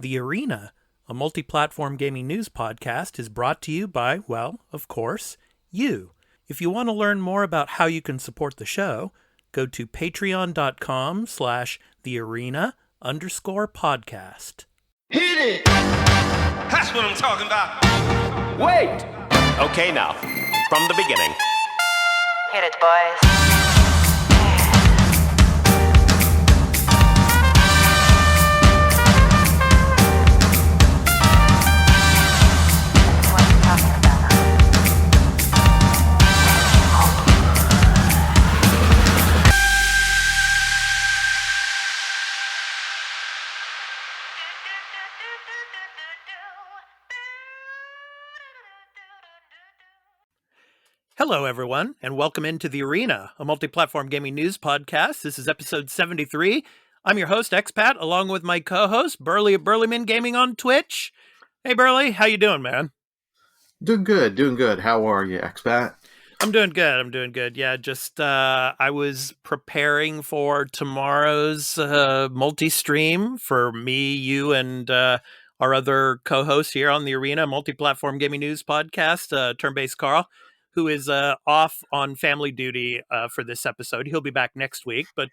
The Arena, a multi-platform gaming news podcast, is brought to you by, well, of course, you. If you want to learn more about how you can support the show, go to patreon.com/thearena_podcast. Hit it! That's what I'm talking about. Wait! Okay, now, from the beginning. Hit it, boys. Hello, everyone, and welcome into The Arena, a multi-platform gaming news podcast. This is episode 73. I'm your host, Expat, along with my co-host, Burly of Burlyman Gaming on Twitch. Hey, Burly, how you doing, man? Doing good. How are you, Expat? I'm doing good. Yeah, just I was preparing for tomorrow's multi-stream for me, you, and our other co-host here on The Arena, multi-platform gaming news podcast, Turn-Based Carl, who is off on family duty for this episode. He'll be back next week. But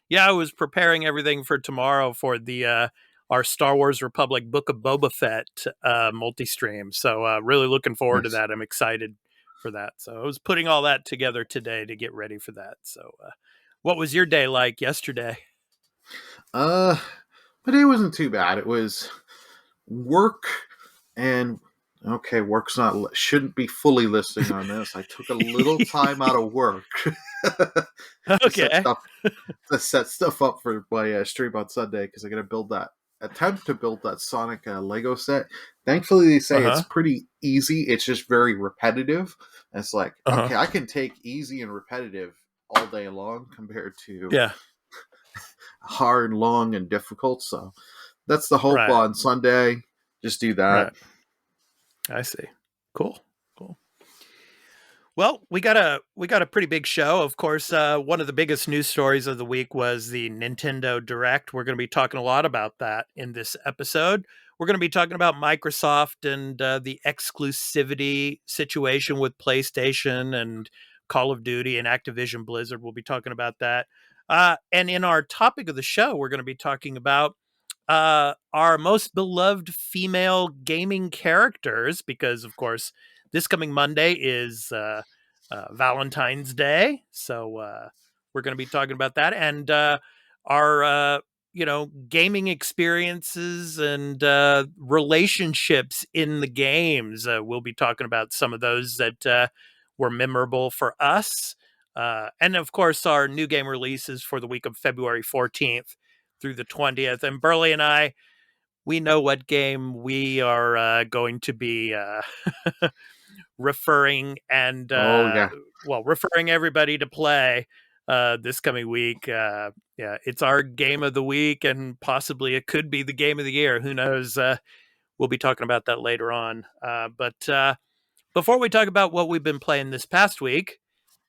yeah, I was preparing everything for tomorrow for the our Star Wars Republic Book of Boba Fett multi-stream. So really looking forward to that. I'm excited for that. So I was putting all that together today to get ready for that. So what was your day like yesterday? My day wasn't too bad. It was work and... Okay, shouldn't be fully listening on this. I took a little time out of work Okay. to set stuff up for my stream on Sunday because I'm going to attempt to build that Sonic Lego set. Thankfully, they say it's pretty easy. It's just very repetitive. And it's like, okay, I can take easy and repetitive all day long compared to hard, long, and difficult. So that's the hope on Sunday. Just do that. Right. I see. Cool. Well, we got a pretty big show. Of course, one of the biggest news stories of the week was the Nintendo Direct. We're going to be talking a lot about that in this episode. We're going to be talking about Microsoft and the exclusivity situation with PlayStation and Call of Duty and Activision Blizzard. We'll be talking about that. And in our topic of the show, we're going to be talking about our most beloved female gaming characters, because of course this coming Monday is Valentine's Day, so we're going to be talking about that and our gaming experiences and relationships in the games. We'll be talking about some of those that were memorable for us, and of course our new game releases for the week of February 14th through the 20th. And Burly and I, we know what game we are going to be referring and referring everybody to play this coming week. It's our game of the week, and possibly it could be the game of the year. Who knows? We'll be talking about that later on. But before we talk about what we've been playing this past week,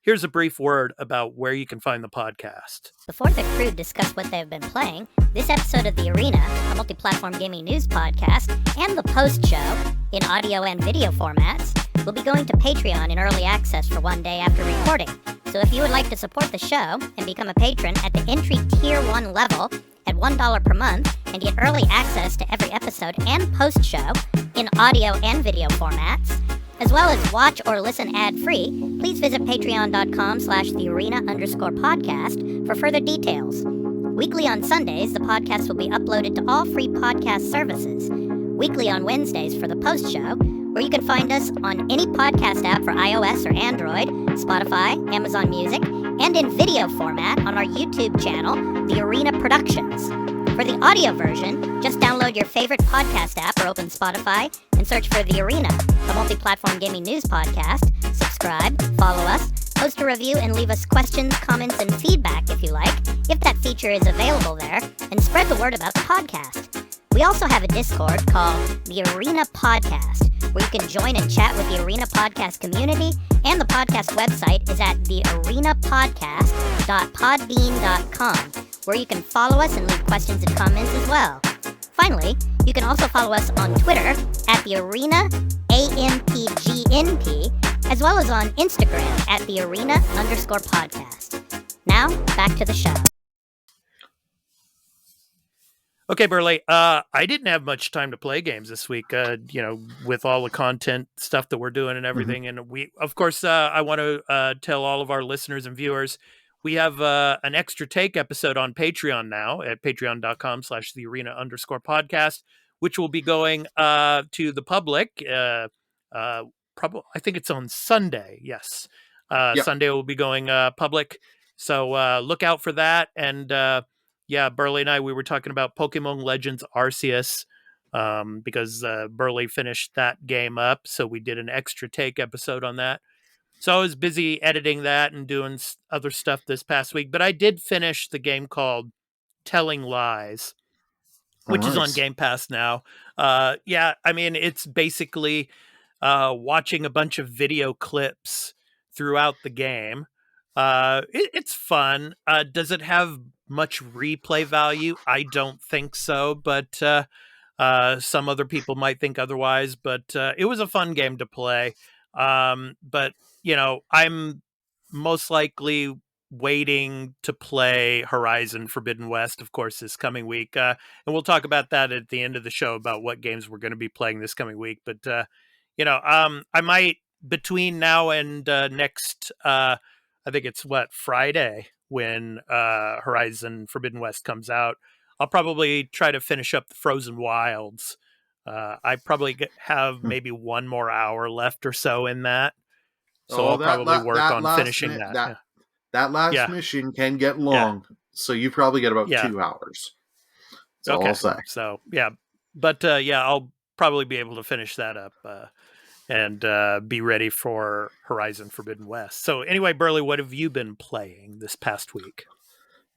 here's a brief word about where you can find the podcast. Before the crew discuss what they've been playing, this episode of The Arena, a multi-platform gaming news podcast, and the post-show, in audio and video formats, will be going to Patreon in early access for one day after recording. So if you would like to support the show and become a patron at the entry Tier 1 level at $1 per month and get early access to every episode and post-show in audio and video formats, as well as watch or listen ad-free, please visit patreon.com/thearena_podcast for further details. Weekly on Sundays, the podcast will be uploaded to all free podcast services. Weekly on Wednesdays for the post-show, where you can find us on any podcast app for iOS or Android, Spotify, Amazon Music, and in video format on our YouTube channel, The Arena Productions. For the audio version, just download your favorite podcast app or open Spotify and search for The Arena, a multi-platform gaming news podcast. Subscribe, follow us, post a review, and leave us questions, comments, and feedback if you like, if that feature is available there, and spread the word about the podcast. We also have a Discord called The Arena Podcast, where you can join and chat with the Arena Podcast community, and the podcast website is at thearenapodcast.podbean.com, where you can follow us and leave questions and comments as well. Finally, You can also follow us on Twitter at the Arena AMPGNP, as well as on Instagram at the Arena_podcast. Now, back to the show. Okay, Burley. I didn't have much time to play games this week. With all the content stuff that we're doing and everything, and we, of course, I want to tell all of our listeners and viewers we have an extra take episode on Patreon now at patreon.com/thearena_podcast, which will be going to the public. Probably, I think it's on Sunday. Yes, Yep. Sunday will be going public. So look out for that. And yeah, Burley and I, we were talking about Pokemon Legends Arceus because Burley finished that game up. So we did an extra take episode on that. So I was busy editing that and doing other stuff this past week. But I did finish the game called Telling Lies, which is on Game Pass now. Yeah, I mean, it's basically watching a bunch of video clips throughout the game. It's fun. Does it have much replay value? I don't think so, but some other people might think otherwise. But it was a fun game to play. But, I'm most likely waiting to play Horizon Forbidden West, of course, this coming week. And we'll talk about that at the end of the show about what games we're going to be playing this coming week. But, I might, between now and next, I think it's Friday when Horizon Forbidden West comes out, I'll probably try to finish up the Frozen Wilds. I probably have maybe one more hour left or so in that. So I'll probably work on finishing that. That last mission can get long, so you probably get about 2 hours. That's all I'll say. So, yeah. But, I'll probably be able to finish that up and be ready for Horizon Forbidden West. So, anyway, Burley, what have you been playing this past week?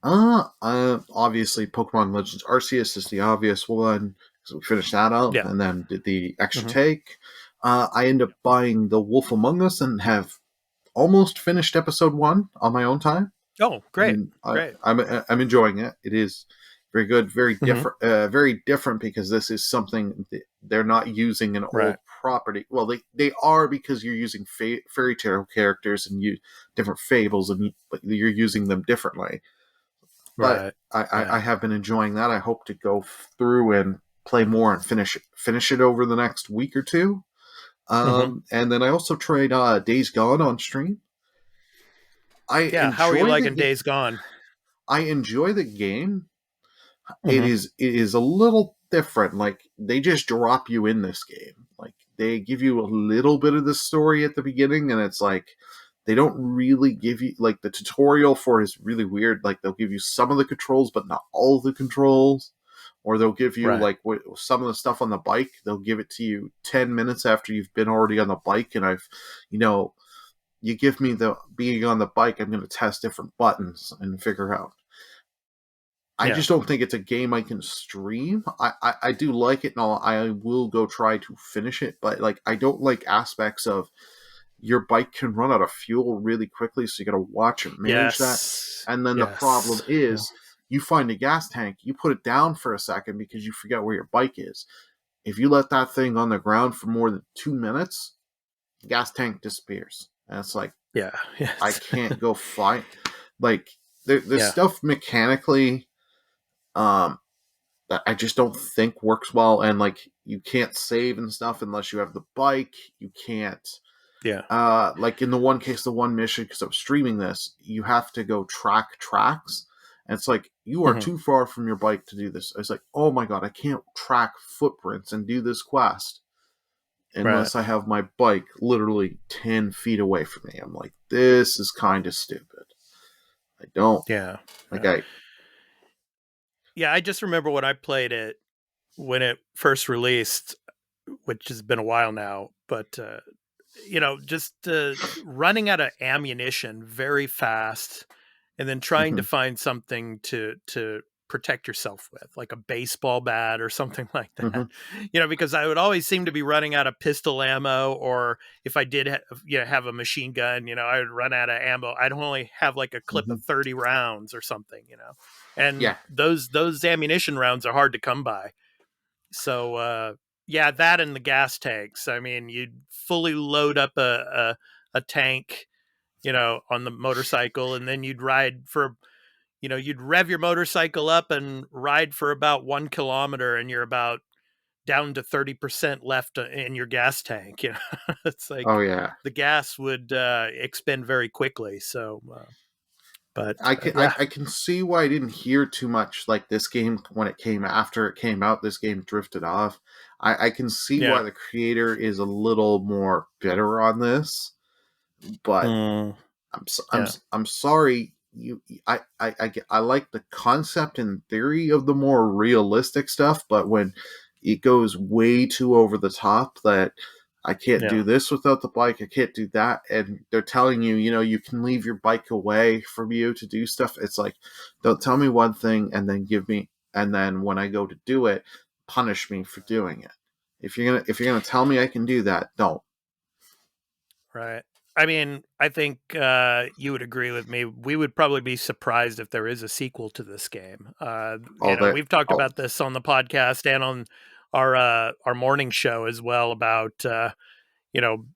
Obviously, Pokemon Legends Arceus is the obvious one, because we finished that up and then did the extra take. I ended up buying The Wolf Among Us and have almost finished episode 1 on my own time. Oh, great! Great. I'm enjoying it. It is very good, very different, very different because this is something they're not using an old property. Well, they are, because you're using fairy tale characters and different fables, but you're using them differently. But I have been enjoying that. I hope to go through and play more and finish it over the next week or two. And then I also tried Days Gone on stream. How are you liking Days Gone? I enjoy the game. It is a little different. Like, they just drop you in this game. Like, they give you a little bit of the story at the beginning, and it's like they don't really give you, like, the tutorial for it is really weird. Like, they'll give you some of the controls, but not all of the controls. Or they'll give you, like, some of the stuff on the bike, they'll give it to you 10 minutes after you've been already on the bike. And you give me the being on the bike, I'm going to test different buttons and figure out. I just don't think it's a game I can stream. I do like it and all. I will go try to finish it. But, like, I don't like aspects of your bike can run out of fuel really quickly. So you got to watch and manage that. And then the problem is, you find a gas tank, you put it down for a second because you forget where your bike is. If you let that thing on the ground for more than 2 minutes, the gas tank disappears. And it's like, I can't go find. Like, there's stuff mechanically that I just don't think works well. And, like, you can't save and stuff unless you have the bike. You can't. Like, in the one case, the one mission, because I'm streaming this, you have to go track tracks. And it's like, you are too far from your bike to do this. It's like, oh my God, I can't track footprints and do this quest unless I have my bike literally 10 feet away from me. I'm like, this is kind of stupid. I don't. I just remember when I played it, when it first released, which has been a while now, but, just running out of ammunition very fast. And then trying to find something to protect yourself with, like a baseball bat or something like that. Because I would always seem to be running out of pistol ammo, or if I did have a machine gun, I would run out of ammo. I'd only have like a clip of 30 rounds or something, and those ammunition rounds are hard to come by. So yeah, that and the gas tanks. I mean, you'd fully load up a tank, on the motorcycle, and then you'd ride for, you'd rev your motorcycle up and ride for about 1 kilometer, and you're about down to 30% left in your gas tank. It's like Oh yeah, the gas would expend very quickly. So, but I can yeah, I can see why I didn't hear too much like this game when it came after it came out. This game drifted off. I can see yeah, why the creator is a little more bitter on this, but mm, yeah, I'm sorry. I like the concept and theory of the more realistic stuff, but when it goes way too over the top, that I can't yeah, do this without the bike, I can't do that, and they're telling you, you can leave your bike away from you to do stuff. It's like, don't tell me one thing and then when I go to do it, punish me for doing it. If you're gonna tell me I can do that, don't. right. I mean, I think you would agree with me. We would probably be surprised if there is a sequel to this game. All that. We've talked Oh, about this on the podcast and on our morning show as well about you know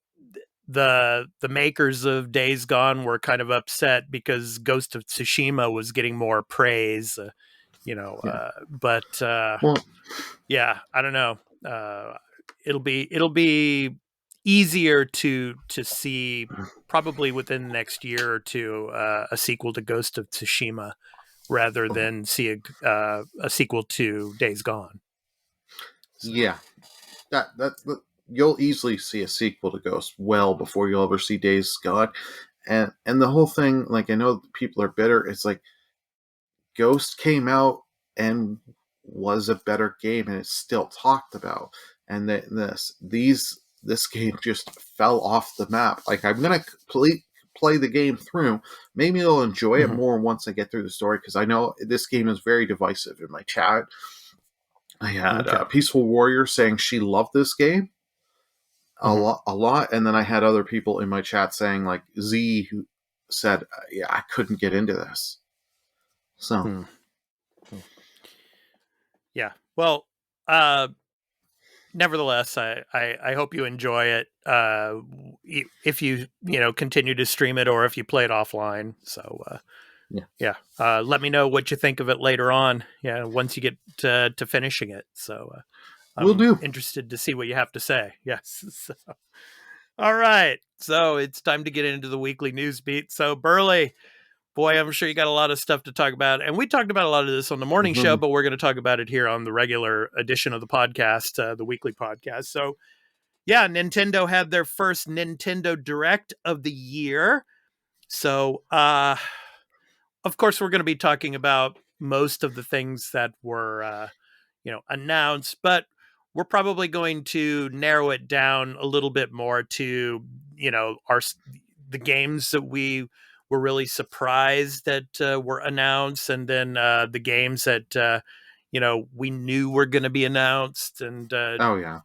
the makers of Days Gone were kind of upset because Ghost of Tsushima was getting more praise. yeah. But Well, yeah, I don't know. It'll be easier to see probably within the next year or two a sequel to Ghost of Tsushima rather than see a sequel to Days Gone. So, yeah. That you'll easily see a sequel to Ghost well before you'll ever see Days Gone, and the whole thing. Like, I know people are bitter. It's like Ghost came out and was a better game, and it's still talked about. And this game just fell off the map. Like, I'm gonna play the game through. Maybe I'll enjoy it mhm. more once I get through the story, because I know this game is very divisive in my chat. I had Okay. Peaceful Warrior saying she loved this game Mhm. a lot, and then I had other people in my chat saying, like Z, who said, "Yeah, I couldn't get into this." So Hmm. Yeah. Well, uh, nevertheless, I hope you enjoy it. If you continue to stream it or if you play it offline. So yeah, yeah, let me know what you think of it later on. Yeah, once you get to finishing it. So we'll I'm do. interested to see what you have to say. Yes. So, all right. So it's time to get into the weekly news beat. So Burley, boy, I'm sure you got a lot of stuff to talk about. And we talked about a lot of this on the morning show, but we're going to talk about it here on the regular edition of the podcast, the weekly podcast. So, yeah, Nintendo had their first Nintendo Direct of the year. So, of course, we're going to be talking about most of the things that were, announced, but we're probably going to narrow it down a little bit more to, the games that we were really surprised that were announced, and then the games that we knew were going to be announced, and Oh yeah,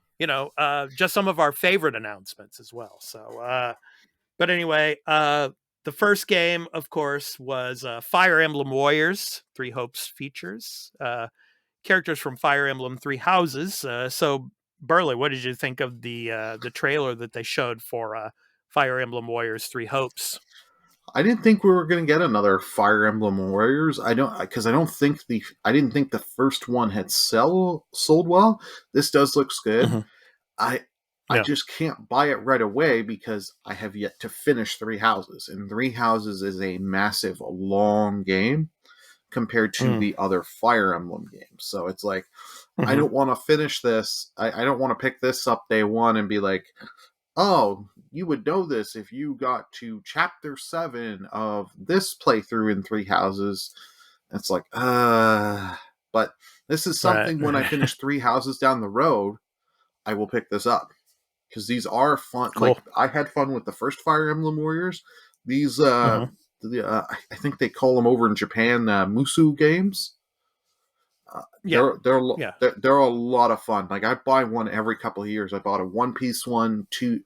just some of our favorite announcements as well. So, but anyway, the first game, of course, was Fire Emblem Warriors 3 Hopes features characters from Fire Emblem 3 Houses. So, Burley, what did you think of the trailer that they showed for Fire Emblem Warriors 3 Hopes? I didn't think we were going to get another Fire Emblem Warriors. I didn't think the first one had sold well. This does looks good. Mm-hmm. I I Yeah. just can't buy it right away because I have yet to finish Three Houses, and Three Houses is a massive, long game compared to Mm-hmm. the other Fire Emblem games. So it's like, I Mm-hmm. don't want to finish this. I don't want to pick this up day one and be like, oh, you would know this if you got to chapter 7 of this playthrough in Three Houses. It's like, but this is Right. something when I finish Three Houses down the road, I will pick this up. Because these are fun. Cool. Like, I had fun with the first Fire Emblem Warriors. These, Mm-hmm. I think they call them over in Japan, Musu games. Yeah. They're Yeah. they're a lot of fun. Like, I buy one every couple of years. I bought a One Piece one 2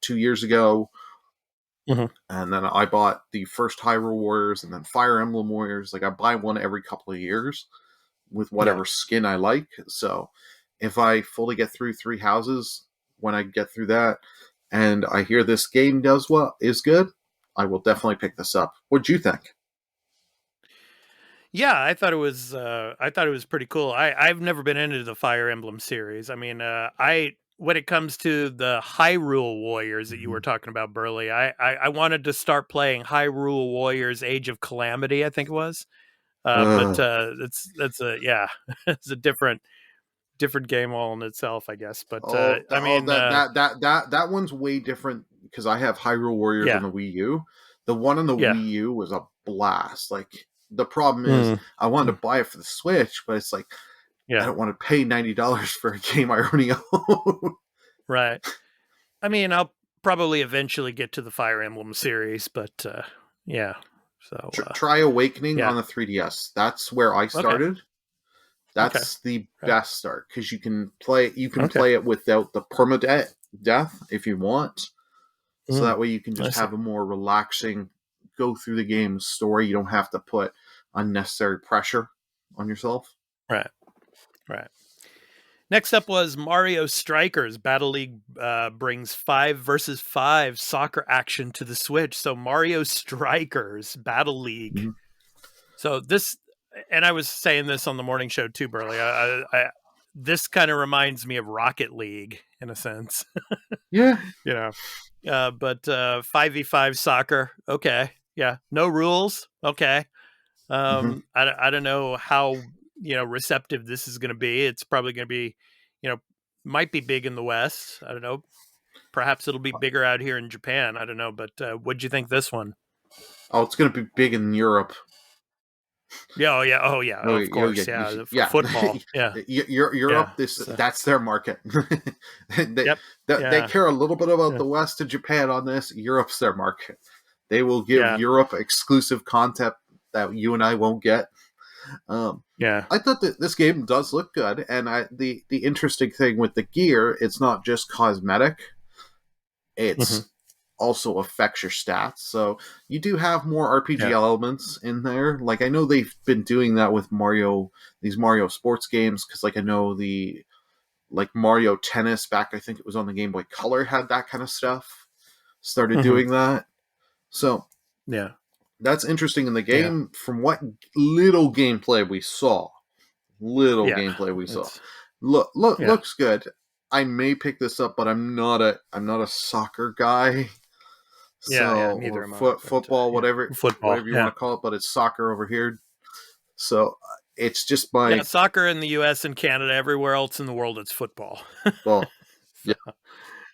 years ago, Mm-hmm. and then I bought the first Hyrule Warriors, and then Fire Emblem Warriors. Like, I buy one every couple of years with Yeah. whatever skin I like. So if I fully get through 3 houses, when I get through that, and I hear this game is good, I will definitely pick this up. What'd you think? Yeah, I thought it was. I thought it was pretty cool. I've never been into the Fire Emblem series. I mean, I when it comes to the Hyrule Warriors that you were talking about, Burley, I wanted to start playing Hyrule Warriors: Age of Calamity. I think it was. But Ugh. that's a yeah, it's a different game all in itself, I guess. But I Oh, mean, that one's way different because I have Hyrule Warriors on yeah, the Wii U. The one on the yeah, Wii U was a blast. Like the problem is, mm, I wanted to buy it for the Switch, but it's like I yeah, don't want to pay $90 for a game I already own. right. I mean, I'll probably eventually get to the Fire Emblem series, but yeah. So Try Awakening yeah, on the 3DS. That's where I okay, started. okay, That's the okay, best start because you can okay. play it without the permadeath death if you want. So Mm, that way you can I just see. have a more relaxing go through the game story. You don't have to put unnecessary pressure on yourself. Right, right. Next up was Mario Strikers. Battle League brings 5 versus 5 soccer action to the Switch. So Mario Strikers Battle League. Mhm. So this, and I was saying this on the morning show too, Burley. This kind of reminds me of Rocket League in a sense, Yeah. you know. But 5v5 soccer, okay, yeah, no rules, okay. hmm I don't know how receptive this is going to be. It's probably going to be, might be big in the West. I don't know. Perhaps it'll be bigger out here in Japan. I don't know. But what'd you think this one? Oh, it's going to be big in Europe. Yeah, oh yeah, oh yeah, Oh, of course, yeah. yeah. Football, yeah, Europe. yeah. So, That's their market. they, yep, they yeah, care a little bit about yeah, the West and Japan on this. Europe's their market. They will give yeah, Europe exclusive content that you and I won't get. Um, yeah. I thought that this game does look good, and the interesting thing with the gear, it's not just cosmetic; Hmm. it's also affects your stats. So you do have more RPG Yeah, elements in there. Like I know they've been doing that with these Mario sports games, because like I know the like Mario Tennis back, I think it was on the Game Boy Color, had that kind of stuff. Started hmm, doing that, so yeah, that's interesting in the yeah, game. From what little gameplay we saw, little yeah. gameplay we saw. It's yeah, Looks good. I may pick this up, but I'm not a soccer guy. yeah, yeah. So Neither or am I. But football, yeah, whatever football. whatever you Yeah, want to call it, but it's soccer over here. So it's just my yeah. Soccer in the U.S. and Canada. Everywhere else in the world, it's football. well, So, yeah.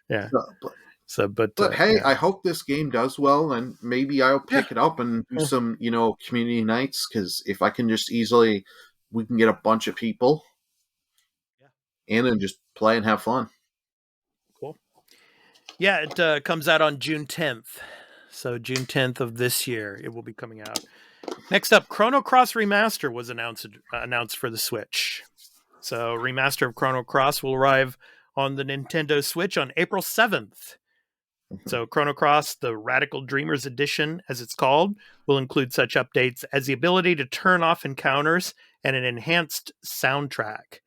yeah. So, but So, but but hey, yeah, I hope this game does well, and maybe I'll yeah, pick it up and do yeah, some community nights, because if I can just easily we can get a bunch of people yeah. in and just play and have fun. Cool. Yeah, it comes out on June 10th. So June 10th of this year, it will be coming out. Next up, Chrono Cross Remaster was announced for the Switch. So remaster of Chrono Cross will arrive on the Nintendo Switch on April 7th. So Chrono Cross, the Radical Dreamers Edition, as it's called, will include such updates as the ability to turn off encounters and an enhanced soundtrack.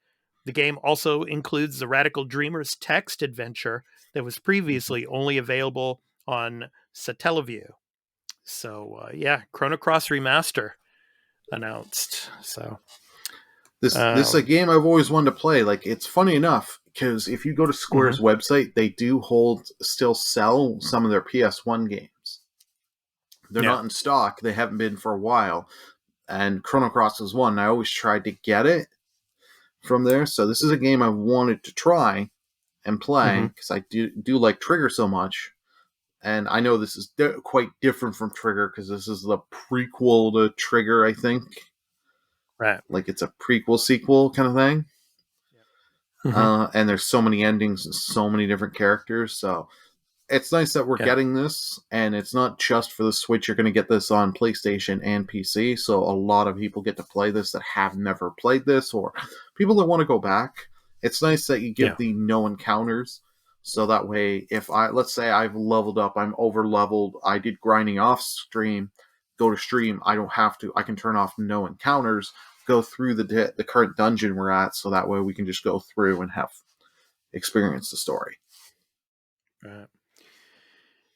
The game also includes the Radical Dreamers text adventure that was previously only available on Satellaview. So yeah, Chrono Cross Remaster announced. So This is a game I've always wanted to play. Like, it's funny enough, because if you go to Square's mhm, website, they do still sell some of their PS1 games. They're yeah, not in stock. They haven't been for a while. And Chrono Cross is one. I always tried to get it from there. So this is a game I wanted to try and play, mhm, because I do like Trigger so much. And I know this is quite different from Trigger, because this is the prequel to Trigger, I think. right, Like, it's a prequel sequel kind of thing. mhm, And there's so many endings and so many different characters. So it's nice that we're yeah, getting this, and it's not just for the Switch. You're going to get this on PlayStation and PC. So a lot of people get to play this that have never played this, or people that want to go back. It's nice that you yeah, give the no encounters. So that way, let's say I've leveled up, I'm over leveled, I did grinding off stream, go to stream, I don't have to, I can turn off no encounters, go through the current dungeon we're at, so that way we can just go through and have experience the story. Right.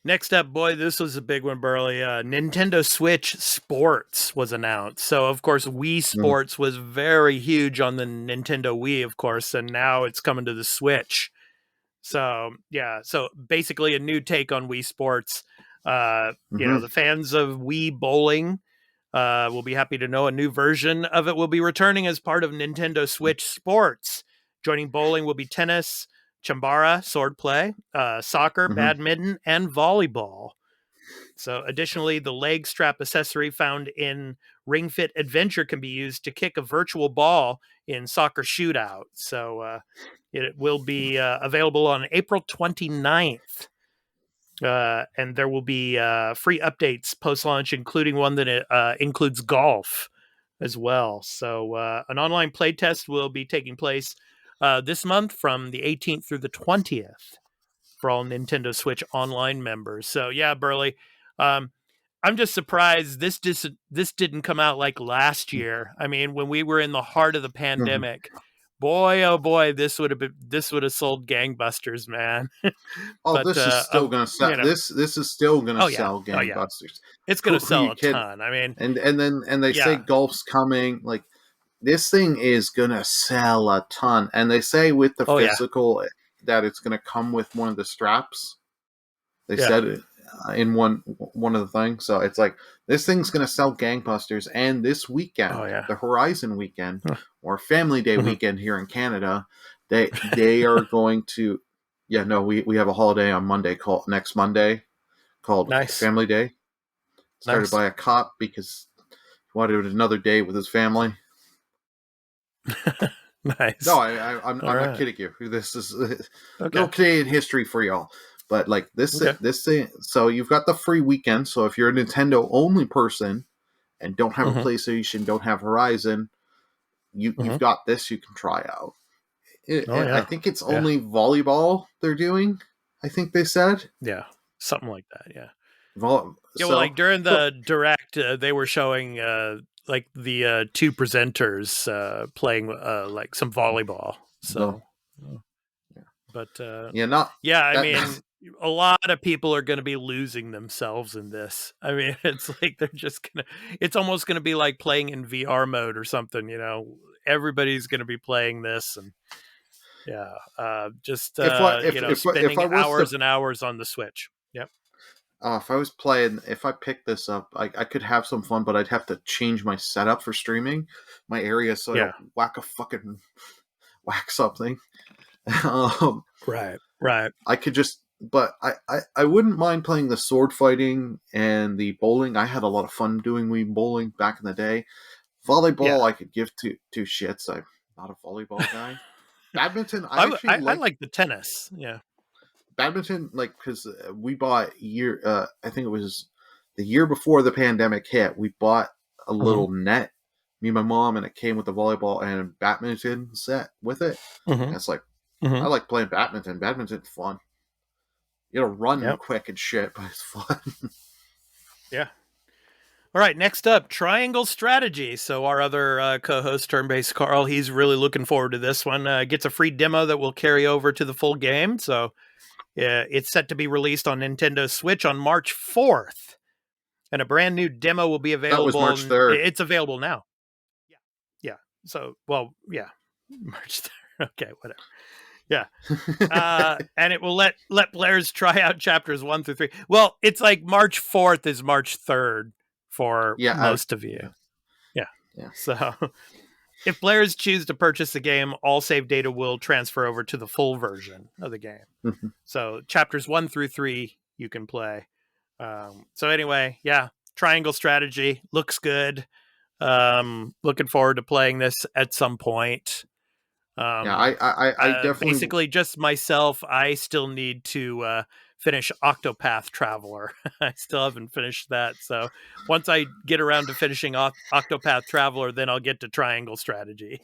Next up, boy, this was a big one, Burly. Nintendo Switch Sports was announced. So, of course, Wii Sports was very huge on the Nintendo Wii, of course, and now it's coming to the Switch. So, yeah, so basically a new take on Wii Sports. You know, the fans of Wii Bowling will be happy to know a new version of it will be returning as part of Nintendo Switch Sports. Joining bowling will be tennis, chambara, swordplay, soccer, badminton, and volleyball. So additionally, the leg strap accessory found in Ring Fit Adventure can be used to kick a virtual ball in soccer shootout. So it will be available on April 29th. And there will be free updates post-launch, including one that includes golf as well. So an online playtest will be taking place this month from the 18th through the 20th for all Nintendo Switch Online members. So yeah, Burly, I'm just surprised this didn't come out like last year. I mean, when we were in the heart of the pandemic, boy, oh boy, this would have sold gangbusters, man. Oh, But, this is still going to sell. you know. This is still going to sell Oh, yeah. gangbusters. It's going to Who sell you a kidding? ton. I mean, and they say Yeah. golf's coming. Like, this thing is going to sell a ton. And they say with the Oh, yeah. physical that it's going to come with one of the straps. They Yeah. said it in one of the things. So it's like, this thing's going to sell gangbusters. And this weekend, Oh, yeah. the Horizon weekend, Huh. or Family Day weekend here in Canada, they are going to. Yeah, no, we have a holiday on Monday next Monday called Nice. Family Day. Started Nice. by a cop because he wanted another day with his family. Nice. No, I'm right. not kidding you. This is Okay. no Canadian history for y'all. But like this Okay. thing, so you've got the free weekend. So if you're a Nintendo only person and don't have a PlayStation, don't have Horizon, you've got this you can try out. I think it's only volleyball they're doing. I think they said. Yeah. Something like that. Yeah. Well, Like during the direct, they were showing like the two presenters playing like some volleyball. So, but I mean, a lot of people are going to be losing themselves in this. I mean, it's like they're just it's almost going to be like playing in VR mode or something, you know. Everybody's going to be playing this, and spending hours and hours on the Switch. Yep. If I picked this up, I could have some fun, but I'd have to change my setup for streaming my area so I don't whack something. Right. I could just, but I wouldn't mind playing the sword fighting and the bowling. I had a lot of fun doing Wii bowling back in the day. Volleyball, I could give two shits. I'm not a volleyball guy. Badminton, I like the tennis. Yeah. Badminton, like, because we bought I think it was the year before the pandemic hit, we bought a little net, me and my mom, and it came with the volleyball and badminton set with it. And it's like, I like playing badminton. Badminton's fun. You know, run quick and shit, but it's fun. Yeah. All right, next up, Triangle Strategy. So our other co-host, Turn-Based Carl, he's really looking forward to this one. Gets a free demo that will carry over to the full game. So it's set to be released on Nintendo Switch on March 4th. And a brand new demo will be available. That was March 3rd. It's available now. Yeah. So, March 3rd. Okay, whatever. Yeah. And it will let players try out chapters 1 through 3. Well, it's like March 4th is March 3rd for most of you. Yeah. So if players choose to purchase the game, all save data will transfer over to the full version of the game. So chapters 1 through 3 you can play. So anyway, Triangle Strategy looks good. Looking forward to playing this at some point. I definitely basically just myself. I still need to finish Octopath Traveler. I still haven't finished that. So once I get around to finishing Octopath Traveler, then I'll get to Triangle Strategy.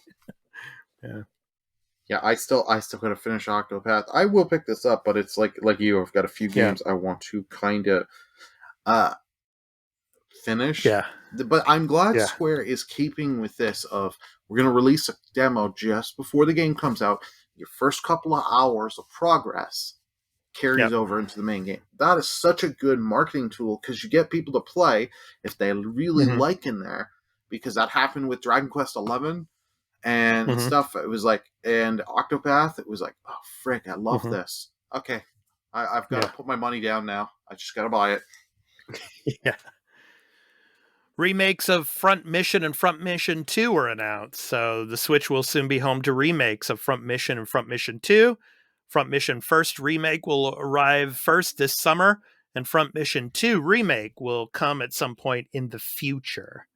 I still gotta finish Octopath. I will pick this up, but it's like you. I've got a few games I want to kind of finish. But I'm glad Yeah. Square is keeping with this of we're going to release a demo just before the game comes out. Your first couple of hours of progress carries Yep. over into the main game. That is such a good marketing tool because you get people to play if they really Mhm. like in there. Because that happened with Dragon Quest 11 and Mhm. stuff. It was like, and Octopath. It was like, oh frick, I love Mhm. this. Okay, I've got to Yeah. put my money down now. I just got to buy it. Yeah. Remakes of Front Mission and Front Mission 2 were announced. So the Switch will soon be home to remakes of Front Mission and Front Mission 2. Front Mission First remake will arrive first this summer, and Front Mission 2 remake will come at some point in the future.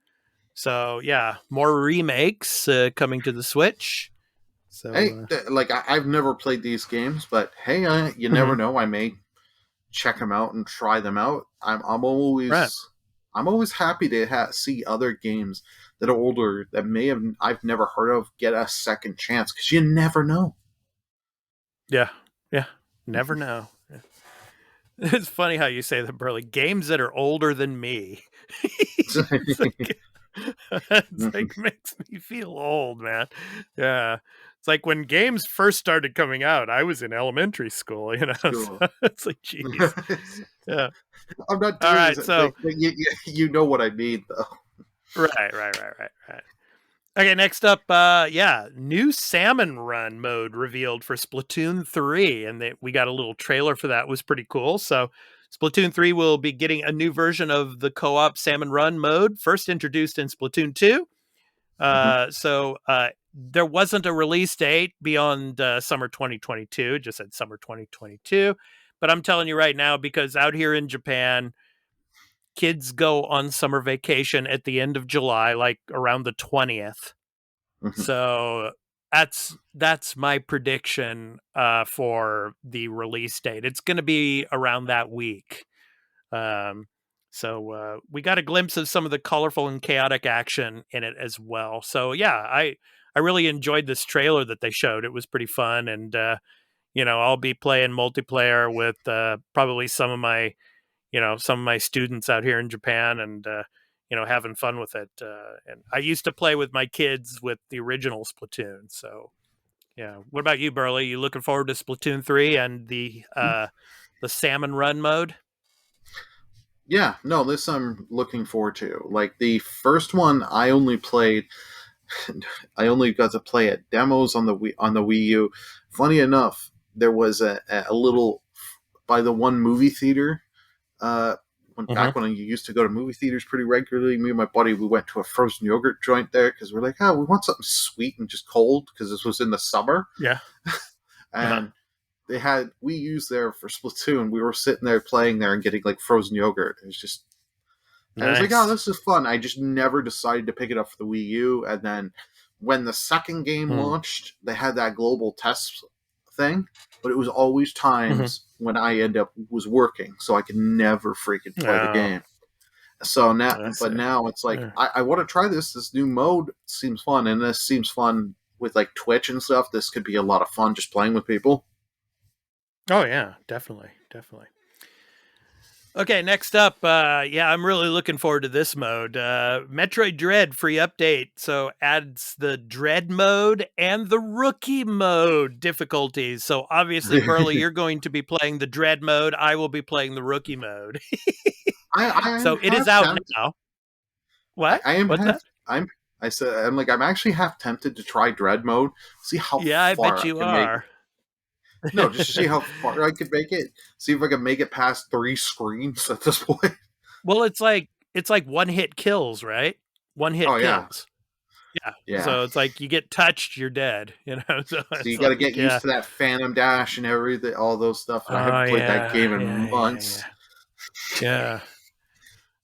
So yeah, more remakes coming to the Switch. So Hey, like I've never played these games, but hey, you never mhm. know. I may check them out and try them out. Right. I'm always happy to see other games that are older that I've never heard of get a second chance because you never know. Yeah. Yeah. Never know. It's funny how you say that, Burley. Games that are older than me. It's like, it's like makes me feel old, man. Yeah. It's like when games first started coming out, I was in elementary school, Cool. So it's like, geez. Yeah. I'm not All doing right. this, So, but you know what I mean, though. right. Okay, next up, new Salmon Run mode revealed for Splatoon 3, and we got a little trailer for that. It was pretty cool. So, Splatoon 3 will be getting a new version of the co-op Salmon Run mode, first introduced in Splatoon 2. There wasn't a release date beyond summer 2022, it just said summer 2022. But I'm telling you right now, because out here in Japan, kids go on summer vacation at the end of July, like around the 20th. So that's my prediction for the release date. It's going to be around that week. We got a glimpse of some of the colorful and chaotic action in it as well. So yeah, I really enjoyed this trailer that they showed. It was pretty fun, and I'll be playing multiplayer with probably some of my students out here in Japan, and having fun with it. And I used to play with my kids with the original Splatoon. So yeah, what about you, Burley? You looking forward to Splatoon 3 and the Salmon Run mode? Yeah, no, this I'm looking forward to. Like the first one, I only played. I only got to play at demos on the Wii U. Funny enough, there was a little by the one movie theater. Back when I used to go to movie theaters pretty regularly, me and my buddy, we went to a frozen yogurt joint there because we're like, oh, we want something sweet and just cold because this was in the summer. Yeah. And they had Wii U's there for Splatoon. We were sitting there playing there and getting like frozen yogurt. It was just, I was like, oh, this is fun. I just never decided to pick it up for the Wii U. And then when the second game launched, they had that global test thing, but it was always times when I was working, so I could never freaking play the game. So now, now it's like I want to try this. This new mode seems fun, and this seems fun with like Twitch and stuff. This could be a lot of fun just playing with people. Oh yeah, definitely. Okay, next up, I'm really looking forward to this mode. Metroid Dread free update, so adds the Dread mode and the Rookie mode difficulties. So obviously, Burley, you're going to be playing the Dread mode. I will be playing the Rookie mode. So it is out now. What? I'm actually half tempted to try Dread mode. See how far I bet you are. No, just to see how far I could make it. See if I can make it past 3 screens at this point. Well, it's like one hit kills, right? One hit kills. Yeah. So it's like you get touched, you're dead. So you got to get used to that Phantom Dash and everything, all those stuff. And I haven't played that game in months. Yeah.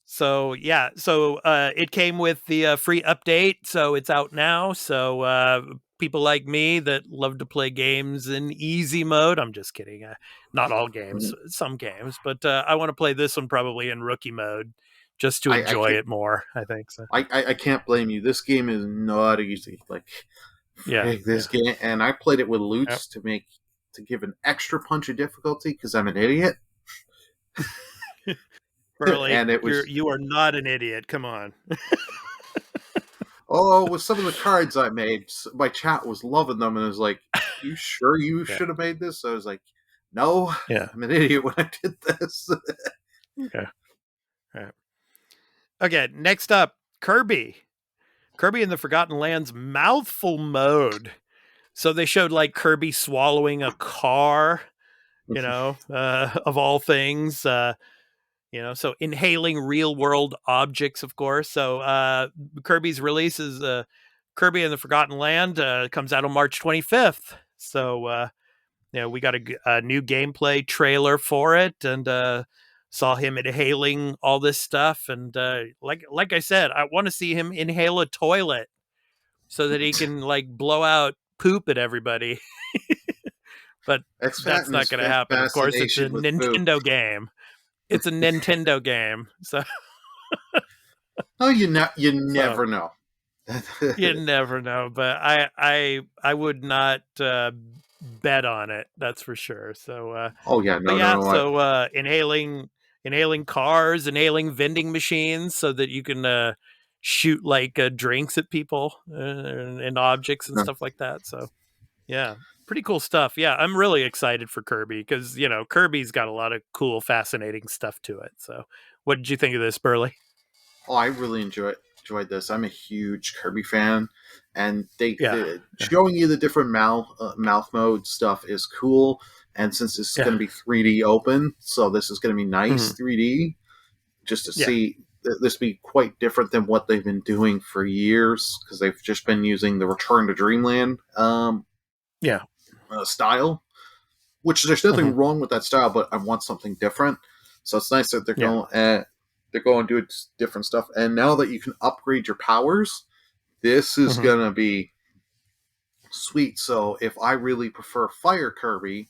So it came with the free update, so it's out now. So people like me that love to play games in easy mode. I'm just kidding. Not all games, some games, but I want to play this one probably in Rookie mode just to enjoy it more. I think so. I can't blame you. This game is not easy. Like, this game, and I played it with loots to give an extra punch of difficulty because I'm an idiot. Burley, and it was you are not an idiot. Come on. with some of the cards I made, my chat was loving them, and it was like, "You sure you Yeah. should have made this?" So I was like, "No, Yeah. I'm an idiot when I did this." Okay. All right. Okay. Next up, Kirby. Kirby and the Forgotten Lands mouthful mode. So they showed like Kirby swallowing a car, of all things. So inhaling real world objects, of course. So Kirby's release is Kirby and the Forgotten Land comes out on March 25th. So we got a new gameplay trailer for it, and saw him inhaling all this stuff. And like I said, I want to see him inhale a toilet so that he can like blow out poop at everybody. But that's not going to happen. Of course, it's a Nintendo game. It's a Nintendo game, so Oh, you never know. you never know. But I would not bet on it. That's for sure. So Oh yeah, no, but yeah, no, no. so inhaling cars, inhaling vending machines, so that you can shoot like drinks at people and objects and stuff like that. So yeah, pretty cool stuff. Yeah, I'm really excited for Kirby because Kirby's got a lot of cool, fascinating stuff to it. So what did you think of this, Burley? Oh, I really enjoyed this. I'm a huge Kirby fan, and Yeah. showing you the different mouth mode stuff is cool. And since this is going to be 3D open, so this is going to be nice 3D, just to see this be quite different than what they've been doing for years, because they've just been using the Return to Dreamland style, which there's nothing wrong with that style, but I want something different. So it's nice that they're going to do different stuff. And now that you can upgrade your powers, this is going to be sweet. So if I really prefer Fire Kirby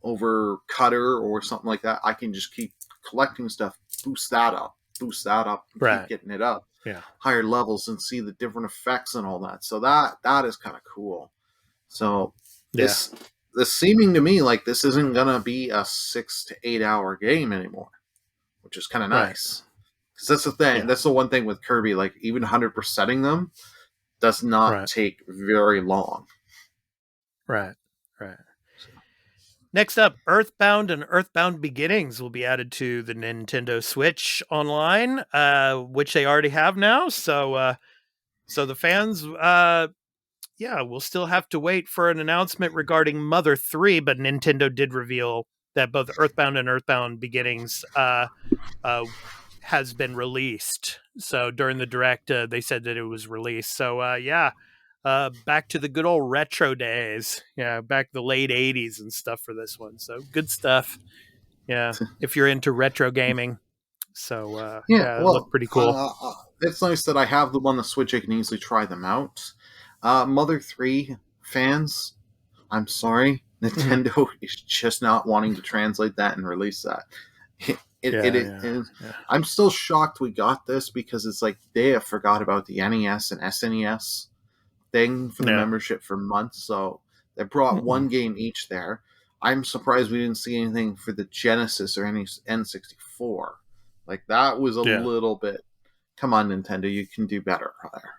over Cutter or something like that, I can just keep collecting stuff, boost that up, and keep getting it up higher levels and see the different effects and all that. So that is kind of cool. So this seeming to me like this isn't going to be a 6 to 8 hour game anymore, which is kind of nice. Because that's the thing. That's the one thing with Kirby. Like even 100%ing them does not take very long. Right. Next up, Earthbound and Earthbound Beginnings will be added to the Nintendo Switch Online, which they already have now. So the fans, we'll still have to wait for an announcement regarding Mother 3, but Nintendo did reveal that both Earthbound and Earthbound Beginnings has been released. So during the Direct, they said that it was released. So back to the good old retro days. Yeah, back the late 80s and stuff for this one. So good stuff. Yeah, if you're into retro gaming. So it looked pretty cool. It's nice that I have them on the Switch. I can easily try them out. Mother 3 fans, I'm sorry. Nintendo is just not wanting to translate that and release that. I'm still shocked we got this, because it's like they have forgot about the NES and SNES thing for the membership for months. So they brought one game each there. I'm surprised we didn't see anything for the Genesis or any N64. Like that was a little bit. Come on, Nintendo, you can do better there.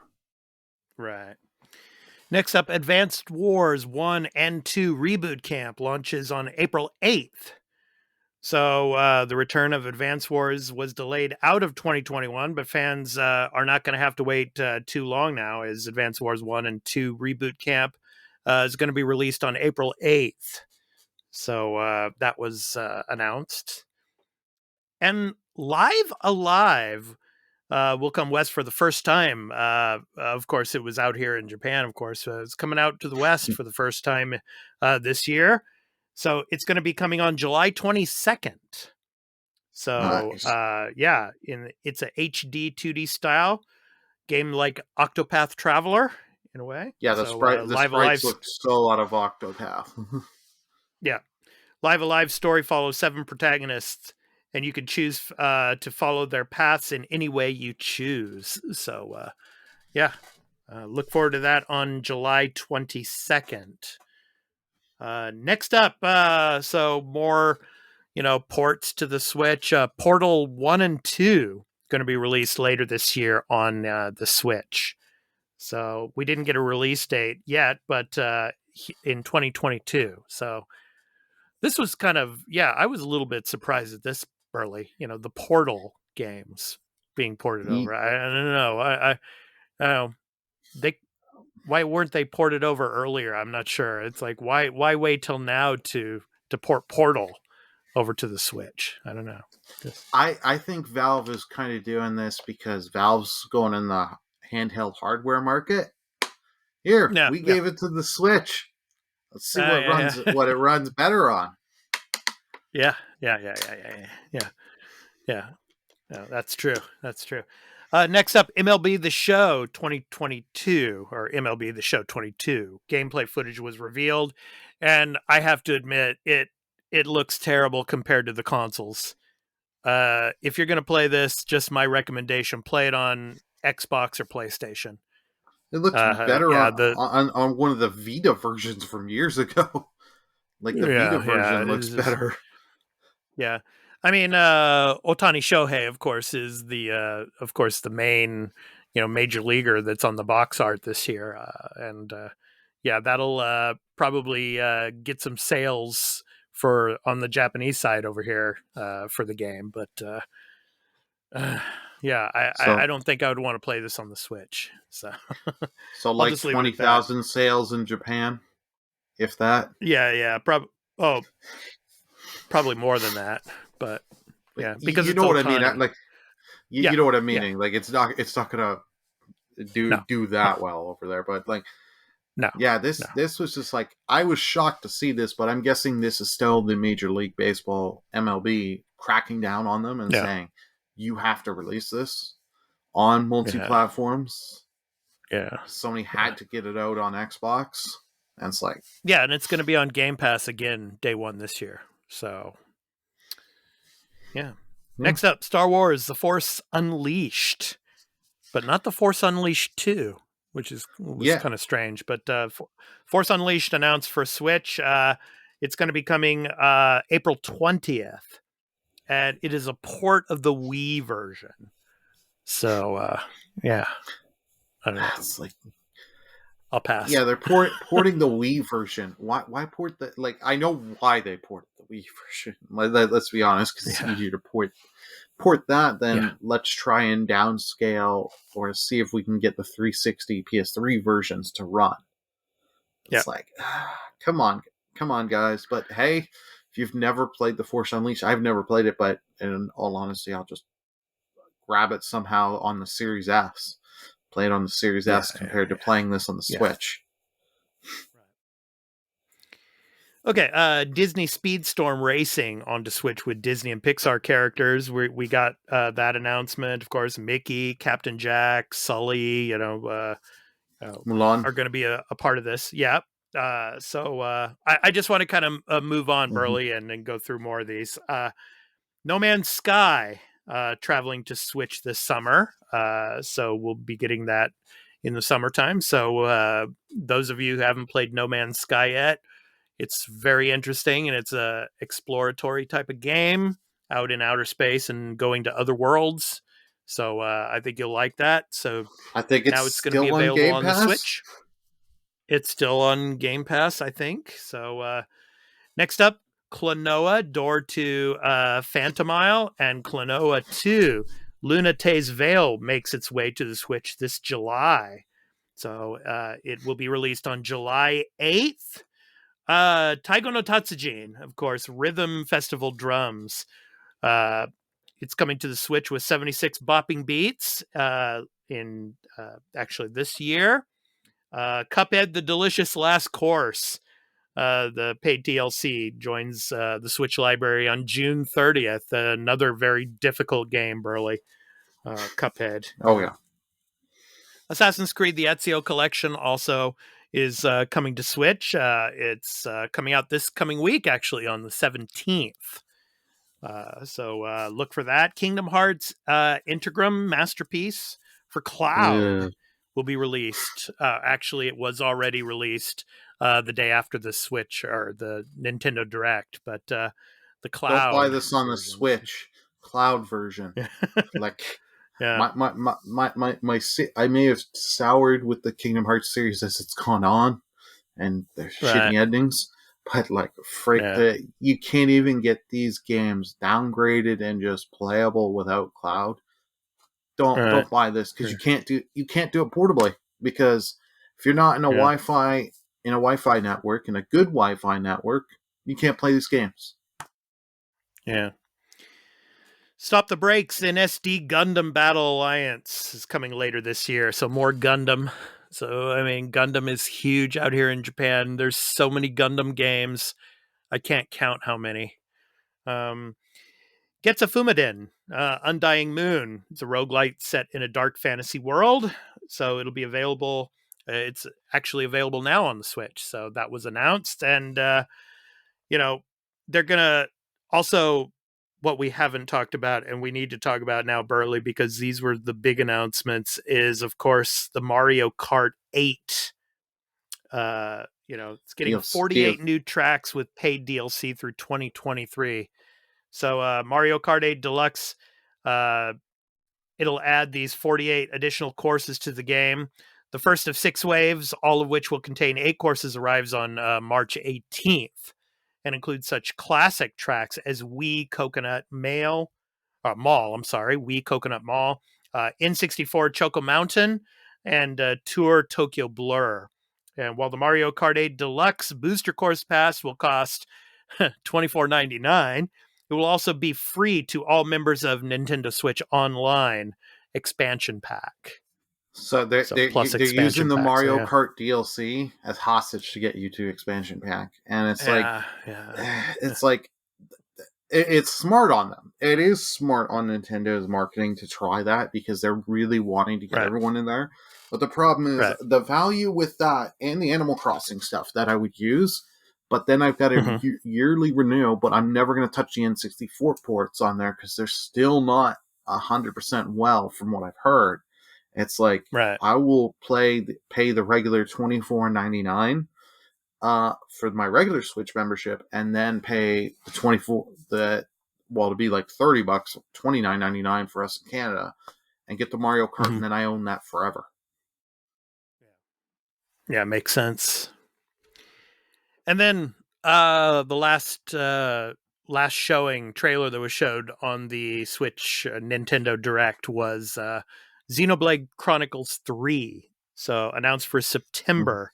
Right. Next up, Advanced Wars 1 and 2 Reboot Camp launches on April 8th. So the return of Advance Wars was delayed out of 2021, but fans are not going to have to wait too long now, as Advance Wars 1 and 2 Reboot Camp is going to be released on April 8th. So that was announced. And Live Alive will come west for the first time. Of course, it was out here in Japan, of course. It's coming out to the west for the first time this year. So it's going to be coming on July 22nd. So, Nice. It's a HD 2D style game like Octopath Traveler, in a way. Yeah, the sprites look so out of Octopath. Yeah. Live Alive story follows 7 protagonists, and you can choose to follow their paths in any way you choose. So, look forward to that on July 22nd. Next up, so more ports to the Switch. Portal 1 and 2 going to be released later this year on the Switch. So we didn't get a release date yet, but in 2022. So this was kind of, I was a little bit surprised at this, Burly. The Portal games being ported over. I don't know. I don't know. Why weren't they ported over earlier? I'm not sure. It's like, why wait till now to port Portal over to the Switch? I don't know. I think Valve is kind of doing this because Valve's going in the handheld hardware market. Here, we gave it to the Switch. Let's see what it runs better on. Yeah. No, that's true. Next up, MLB The Show 2022, or MLB The Show 22. Gameplay footage was revealed, and I have to admit, it looks terrible compared to the consoles. If you're going to play this, just my recommendation, play it on Xbox or PlayStation. It looks better on one of the Vita versions from years ago. Like the Vita version looks better. Yeah. I mean, Otani Shohei, of course, is the main, major leaguer that's on the box art this year. That'll probably get some sales on the Japanese side over here for the game. But I don't think I would want to play this on the Switch. So like 20,000 sales in Japan, if that. Yeah. Probably more than that. But because you know what I mean. You know what I'm meaning. Like it's not gonna do that well over there. But this was just like, I was shocked to see this, but I'm guessing this is still the Major League Baseball MLB cracking down on them and saying you have to release this on multi-platforms. Yeah, Sony had to get it out on Xbox, and it's like and it's going to be on Game Pass again day one this year. So. Yeah. Next up, Star Wars: The Force Unleashed, but not The Force Unleashed 2, which was kind of strange. But Force Unleashed announced for Switch. It's going to be coming April 20th, and it is a port of the Wii version. So, I don't know. It's like, I'll pass. Yeah, they're porting the Wii version. Why port the? Like, I know why they ported the Wii version. Let's be honest, because it's easier to port that than let's try and downscale or see if we can get the 360 PS3 versions to run. It's like, come on, guys. But hey, if you've never played The Force Unleashed, I've never played it, but in all honesty, I'll just grab it somehow on the Series S. Play it on the Series S compared to playing this on the Switch. Okay, Disney Speedstorm Racing onto Switch with Disney and Pixar characters. We got that announcement. Of course, Mickey, Captain Jack, Sully, Mulan are going to be a part of this. Yeah. So I just want to kind of move on, Burly, and go through more of these. No Man's Sky traveling to Switch this summer. So we'll be getting that in the summertime. So those of you who haven't played No Man's Sky yet, it's very interesting, and it's a exploratory type of game out in outer space and going to other worlds. So I think you'll like that. So I think now it's going to be available on the Switch. It's still on Game Pass, I think. So next up, Klonoa, Door to Phantomile, and Klonoa 2, Lunate's Veil makes its way to the Switch this July. So it will be released on July 8th. Taigo no Tatsujin, of course, Rhythm Festival Drums. It's coming to the Switch with 76 bopping beats in actually this year. Cuphead, The Delicious Last Course. The paid DLC joins the Switch library on June 30th. Another very difficult game, Burly. Cuphead. Oh, yeah. Assassin's Creed, the Ezio Collection also is coming to Switch. It's coming out this coming week, actually, on the 17th. So look for that. Kingdom Hearts Integrum Masterpiece for Cloud will be released. Actually, it was already released the day after the Switch or the Nintendo Direct, but the Don't buy cloud this on the versions. Switch cloud version. Like Yeah. I may have soured with the Kingdom Hearts series as it's gone on, and there's Right. shitty endings. But like, Yeah. you can't even get these games downgraded and just playable without cloud. Right. Don't buy this because you can't do it portably, because if you're not in a Yeah. Wi-Fi network, in a good Wi-Fi network, you can't play these games. Yeah. Stop the Brakes in SD Gundam Battle Alliance is coming later this year. So more Gundam. So, I mean, Gundam is huge out here in Japan. There's so many Gundam games. I can't count how many. Gets a Fumadin, Undying Moon. It's a roguelite set in a dark fantasy world. So it'll be available. It's actually available now on the Switch. So that was announced. And, they're going to also, what we haven't talked about and we need to talk about now, Burley, because these were the big announcements, is, of course, the Mario Kart 8. It's getting 48 new tracks with paid DLC through 2023. So Mario Kart 8 Deluxe, it'll add these 48 additional courses to the game. The first of 6 waves, all of which will contain 8 courses, arrives on March 18th and includes such classic tracks as Wii Coconut Mall, Wii Coconut Mall, N64 Choco Mountain, and Tour Tokyo Blur. And while the Mario Kart 8 Deluxe Booster Course Pass will cost $24.99, it will also be free to all members of Nintendo Switch Online expansion pack. So they're Plus using the pack, Mario Kart DLC as hostage to get you to expansion pack, and it's it's smart on them. It is smart on Nintendo's marketing to try that, because they're really wanting to get everyone in there. But the problem is the value with that and the Animal Crossing stuff that I would use, but then I've got to yearly renew, but I'm never going to touch the N64 ports on there because they're still not 100% well from what I've heard. It's like, I will pay the regular $24.99 for my regular Switch membership, and then pay the to be like $30, $29.99 for us in Canada, and get the Mario Kart, and then I own that forever. Yeah, makes sense. And then the last showing trailer that was showed on the Switch Nintendo Direct was Xenoblade Chronicles 3. So announced for September.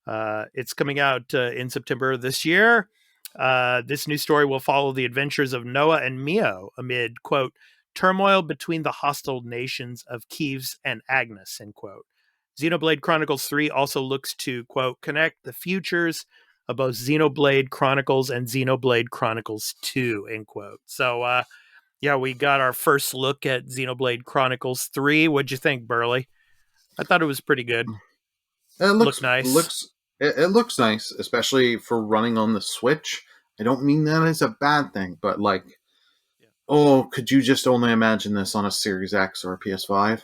It's coming out in September this year. This new story will follow the adventures of Noah and Mio amid, quote, turmoil between the hostile nations of Kiev and Agnes, end quote. Xenoblade Chronicles 3 also looks to, quote, connect the futures of both Xenoblade Chronicles and Xenoblade Chronicles 2, end quote. So, we got our first look at Xenoblade Chronicles 3. What'd you think, Burley? I thought it was pretty good. It looks nice. It looks nice, especially for running on the Switch. I don't mean that as a bad thing, but could you just only imagine this on a Series X or a PS5?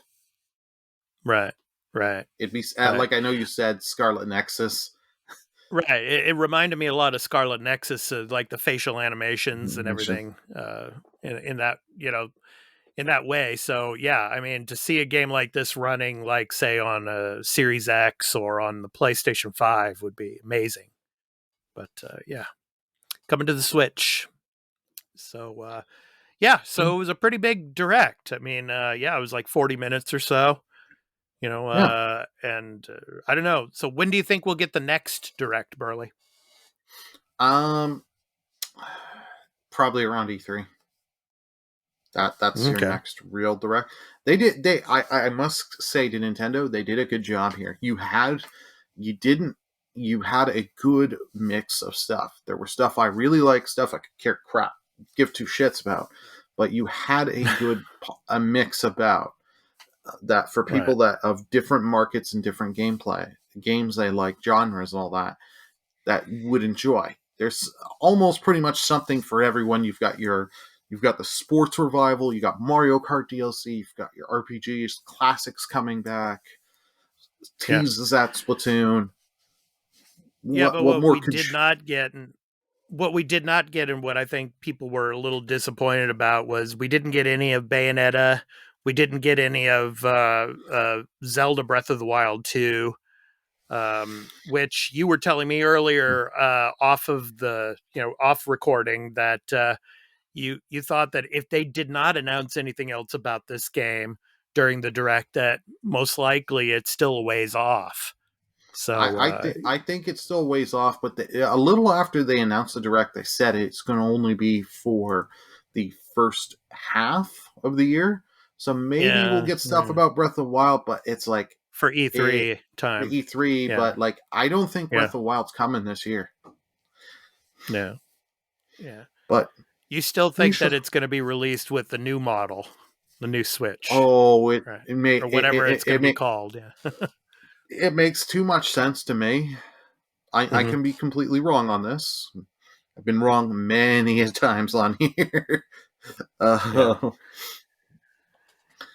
Right. It'd be like, I know you said Scarlet Nexus. Right. It reminded me a lot of Scarlet Nexus, like the facial animations and everything in that, in that way. So, yeah, I mean, to see a game like this running, like, say, on a Series X or on the PlayStation 5 would be amazing. But, coming to the Switch. So, so it was a pretty big Direct. I mean, it was like 40 minutes or so. And I don't know. So when do you think we'll get the next Direct, Burley? Probably around E3. That's your next real Direct. I must say to Nintendo, they did a good job here. You had a good mix of stuff. There were stuff I really like, stuff I could give two shits about, but you had a mix about that for people that of different markets and different games they like, genres and all that would enjoy. There's almost pretty much something for everyone. You've got the sports revival, you got Mario Kart DLC, you've got your RPGs, classics coming back, teases at Splatoon. Yeah, but what we did not get what we did not get, and what I think people were a little disappointed about, was we didn't get any of Bayonetta. We didn't get any of Zelda Breath of the Wild 2, which you were telling me earlier off recording that you thought that if they did not announce anything else about this game during the Direct, that most likely it's still a ways off. So I think it's still ways off, but a little after they announced the Direct, they said it's going to only be for the first half of the year. So maybe we'll get stuff about Breath of the Wild, but it's like for E3 time. For E3, but like I don't think Breath of the Wild's coming this year. No. Yeah. But you still think that it's going to be released with the new model, the new Switch? Oh, it may, or whatever it's going to be called. Yeah. It makes too much sense to me. I can be completely wrong on this. I've been wrong many times on here.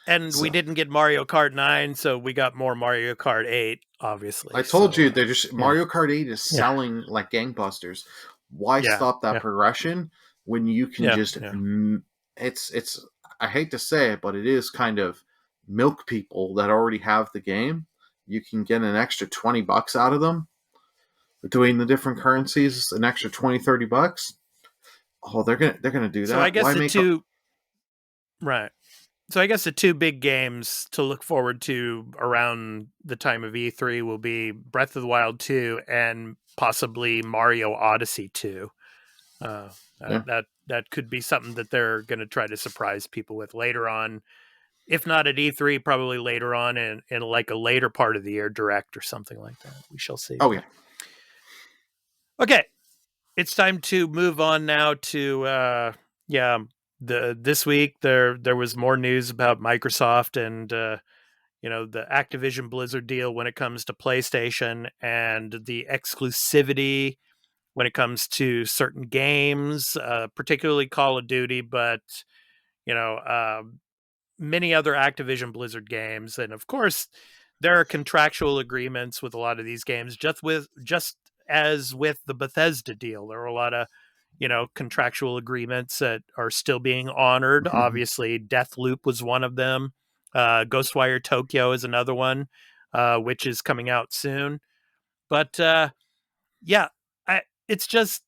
And we didn't get Mario Kart 9, so we got more Mario Kart 8, obviously. I told you, they're just Mario Kart 8 is selling like gangbusters. Why stop that progression when you can just... It's I hate to say it, but it is kind of milk people that already have the game. You can get an extra $20 out of them between the different currencies, an extra $20-$30. Oh, they're gonna do that. So I guess So I guess the two big games to look forward to around the time of E3 will be Breath of the Wild 2 and possibly Mario Odyssey 2. That could be something that they're going to try to surprise people with later on. If not at E3, probably later on in like a later part of the year, Direct or something like that. We shall see. Oh, yeah. Okay. It's time to move on now to, this week there was more news about Microsoft and, the Activision Blizzard deal when it comes to PlayStation and the exclusivity when it comes to certain games, particularly Call of Duty, but, many other Activision Blizzard games. And of course, there are contractual agreements with a lot of these games, just as with the Bethesda deal. There are a lot of, contractual agreements that are still being honored. Mm-hmm. Obviously, Deathloop was one of them. Ghostwire Tokyo is another one, which is coming out soon. But it's just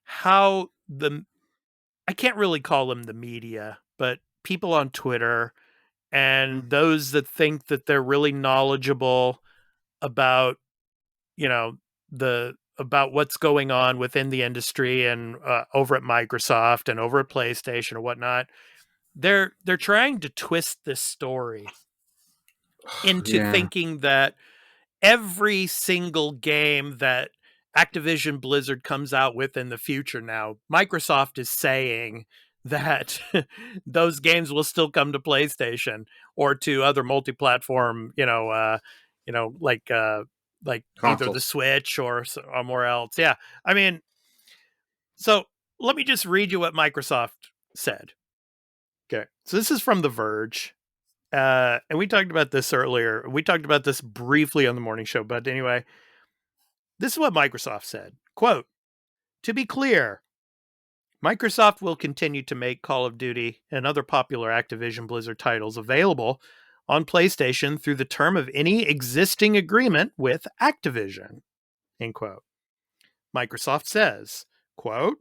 how I can't really call them the media, but people on Twitter and those that think that they're really knowledgeable about, about what's going on within the industry and over at Microsoft and over at PlayStation or whatnot, they're trying to twist this story into thinking that every single game that Activision Blizzard comes out with in the future now, Microsoft is saying that those games will still come to PlayStation or to other multi-platform, like either the Switch or somewhere else. Yeah. I mean, so let me just read you what Microsoft said. Okay. So this is from The Verge. And we talked about this earlier. We talked about this briefly on the morning show, but anyway, this is what Microsoft said. Quote, "To be clear, Microsoft will continue to make Call of Duty and other popular Activision Blizzard titles available on PlayStation through the term of any existing agreement with Activision." End quote. Microsoft says, quote,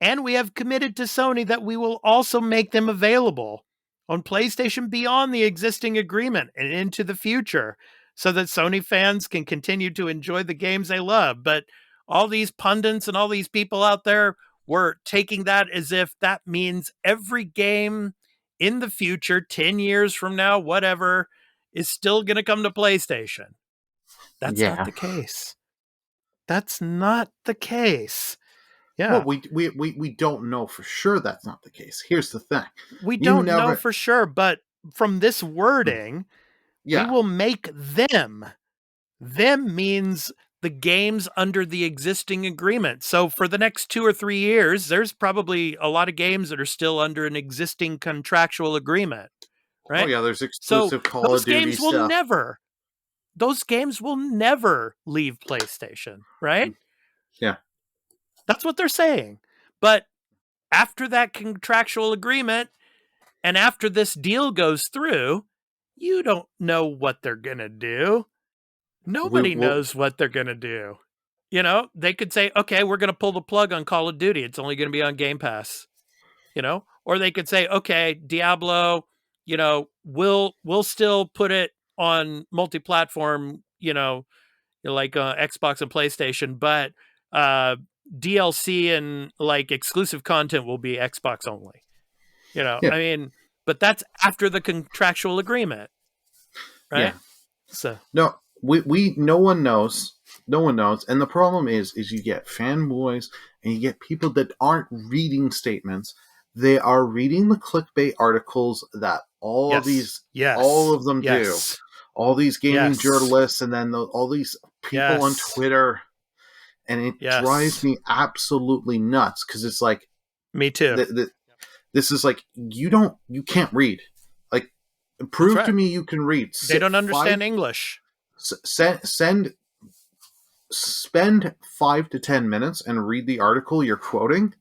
"And we have committed to Sony that we will also make them available on PlayStation beyond the existing agreement and into the future so that Sony fans can continue to enjoy the games they love." But all these pundits and all these people out there were taking that as if that means every game in the future, 10 years from now, whatever, is still going to come to PlayStation. That's not the case. That's not the case. Yeah. Well, we don't know for sure that's not the case. Here's the thing. We don't know for sure, but from this wording, we will make them. Them means the games under the existing agreement. So for the next 2 or 3 years, there's probably a lot of games that are still under an existing contractual agreement, right? Oh yeah, there's exclusive Call of Duty stuff. Those games will never leave PlayStation, right? Yeah. That's what they're saying. But after that contractual agreement and after this deal goes through, you don't know what they're going to do. Nobody knows what they're going to do. You know, they could say, okay, we're going to pull the plug on Call of Duty. It's only going to be on Game Pass, you know, or they could say, okay, Diablo, you know, we'll still put it on multi-platform, you know, like Xbox and PlayStation, but DLC and like exclusive content will be Xbox only. You know, Yeah. I mean, but that's after the contractual agreement, right? Yeah. So no, we no one knows. No one knows. And the problem is you get fanboys and you get people that aren't reading statements. They are reading the clickbait articles that all of them do. All these gaming journalists and then all these people on Twitter. And it drives me absolutely nuts because it's like, me too. This is like, you can't read. Like, prove to me you can read. They don't understand English. Spend 5 to 10 minutes and read the article you're quoting,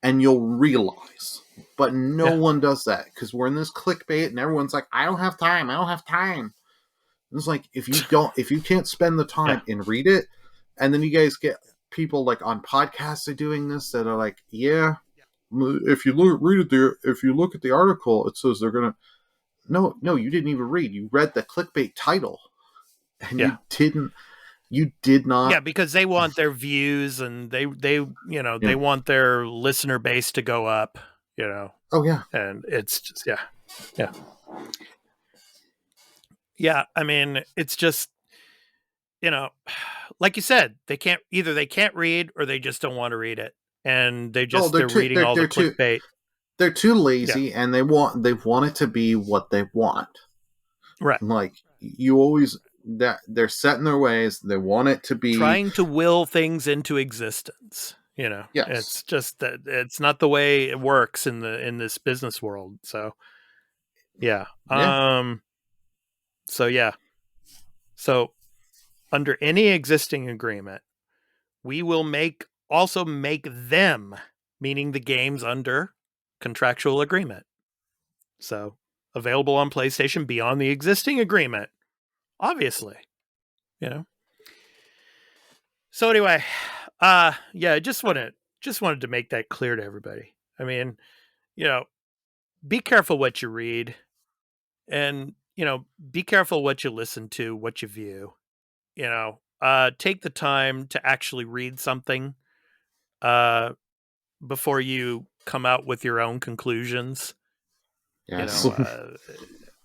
and you'll realize. But no one does that because we're in this clickbait, and everyone's like, "I don't have time. I don't have time." It's like if you can't spend the time and read it, and then you guys get people like on podcasts are doing this that are like, "Yeah, if you look at the article, it says they're gonna." No, you didn't even read. You read the clickbait title, and you did not. Yeah, because they want their views and they they want their listener base to go up, you know. Oh yeah. And it's just Yeah, I mean, it's just, you know, like you said, they can't read or they just don't want to read it. And they're reading all the clickbait. They're too lazy and they want it to be what they want. Right. Like you always they're set in their ways. They want it to be trying to will things into existence. You know, it's just that it's not the way it works in this business world. So, So under any existing agreement, we will make them, meaning the games under contractual agreement. So available on PlayStation beyond the existing agreement, obviously, you know. So anyway, just wanted to make that clear to everybody. I mean, you know, be careful what you read, and you know, be careful what you listen to, what you view. You know, take the time to actually read something before you come out with your own conclusions. Yes. You know,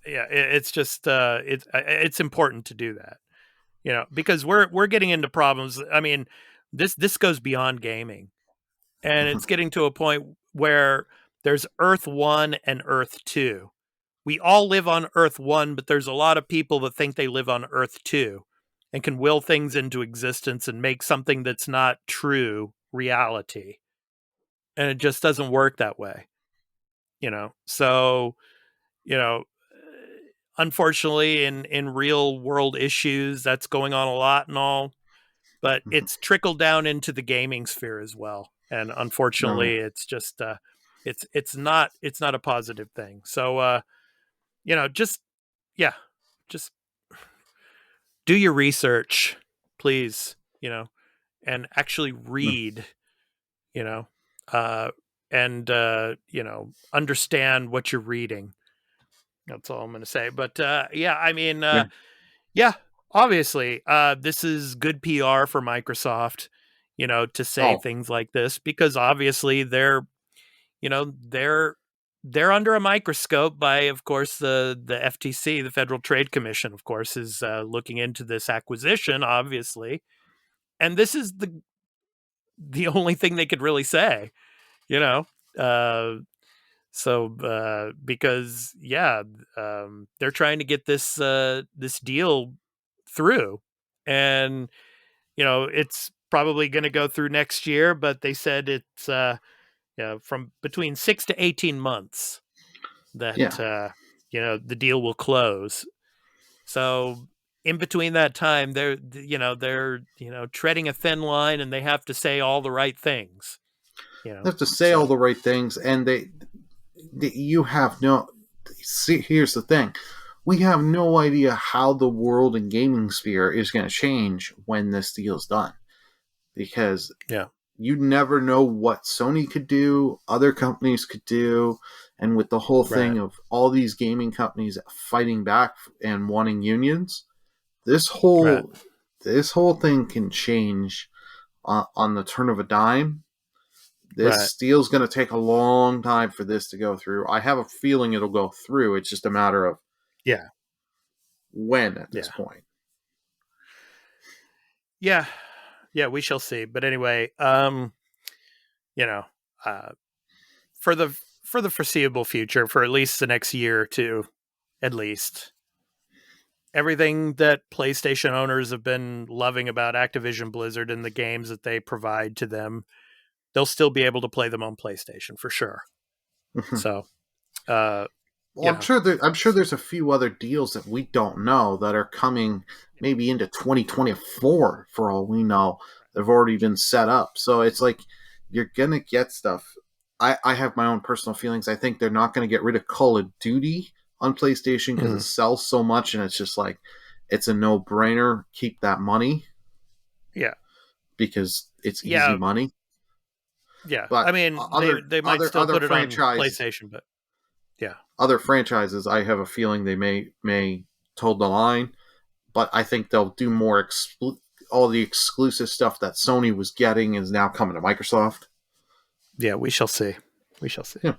it's just it's important to do that. You know, because we're getting into problems. I mean, this goes beyond gaming, and it's getting to a point where there's Earth 1 and Earth 2. We all live on Earth 1, but there's a lot of people that think they live on Earth 2 and can will things into existence and make something that's not true reality. And it just doesn't work that way. You know, so, you know, unfortunately in real world issues, that's going on a lot and all, but it's trickled down into the gaming sphere as well. And unfortunately, it's just, it's not a positive thing. So, you know, just do your research, please, you know, and actually read, you know, and, you know, understand what you're reading. That's all I'm going to say. But, I mean, obviously, this is good PR for Microsoft, you know, to say things like this, because obviously they're under a microscope by, of course, the FTC, the Federal Trade Commission, of course, is looking into this acquisition, obviously. And this is the only thing they could really say, you know. Because they're trying to get this deal through, and you know it's probably going to go through next year, but they said it's from between 6 to 18 months that you know the deal will close. So in between that time, they're treading a thin line, and they have to say all the right things. They have to say all the right things, and you have no. See, here's the thing: we have no idea how the world and gaming sphere is going to change when this deal is done, because you never know what Sony could do, other companies could do, and with the whole thing of all these gaming companies fighting back and wanting unions, this whole thing can change on the turn of a dime. This deal's going to take a long time for this to go through. I have a feeling it'll go through. It's just a matter of when at this point. Yeah, we shall see. But anyway, for the foreseeable future, for at least the next year or two, at least, everything that PlayStation owners have been loving about Activision Blizzard and the games that they provide to them, they'll still be able to play them on PlayStation for sure. So, I'm sure there's a few other deals that we don't know that are coming maybe into 2024 for all we know. They've already been set up. So it's like you're going to get stuff. I have my own personal feelings. I think they're not going to get rid of Call of Duty on PlayStation because it sells so much, and it's just like it's a no-brainer. Keep that money. Yeah. Because it's easy money. Yeah, but I mean, they might still put it on PlayStation, but other franchises, I have a feeling they may toe the line, but I think they'll do more. All the exclusive stuff that Sony was getting is now coming to Microsoft. Yeah, we shall see. Yeah.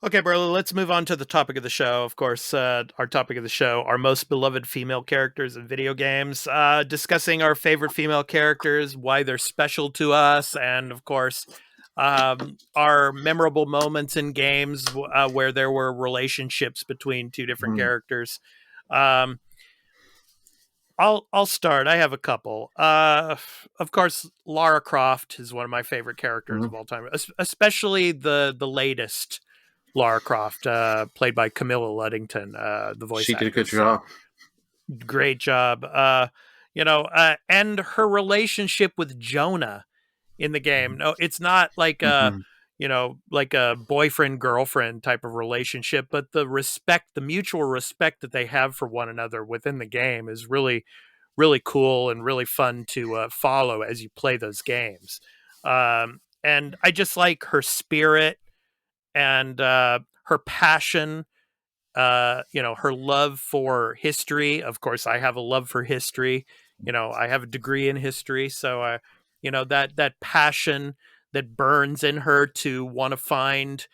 Okay, Burly, let's move on to the topic of the show. Of course, our topic of the show, our most beloved female characters in video games, discussing our favorite female characters, why they're special to us, and of course, our memorable moments in games where there were relationships between two different characters. I'll start. I have a couple. Of course, Lara Croft is one of my favorite characters of all time, especially the latest Lara Croft, played by Camilla Luddington, the voice actress. She did a good job. Great job. And her relationship with Jonah in the game. No, it's not like like a boyfriend-girlfriend type of relationship, but the mutual respect that they have for one another within the game is really, really cool and really fun to follow as you play those games. And I just like her spirit and her passion, her love for history. Of course, I have a love for history. I have a degree in history, so that passion that burns in her to want to find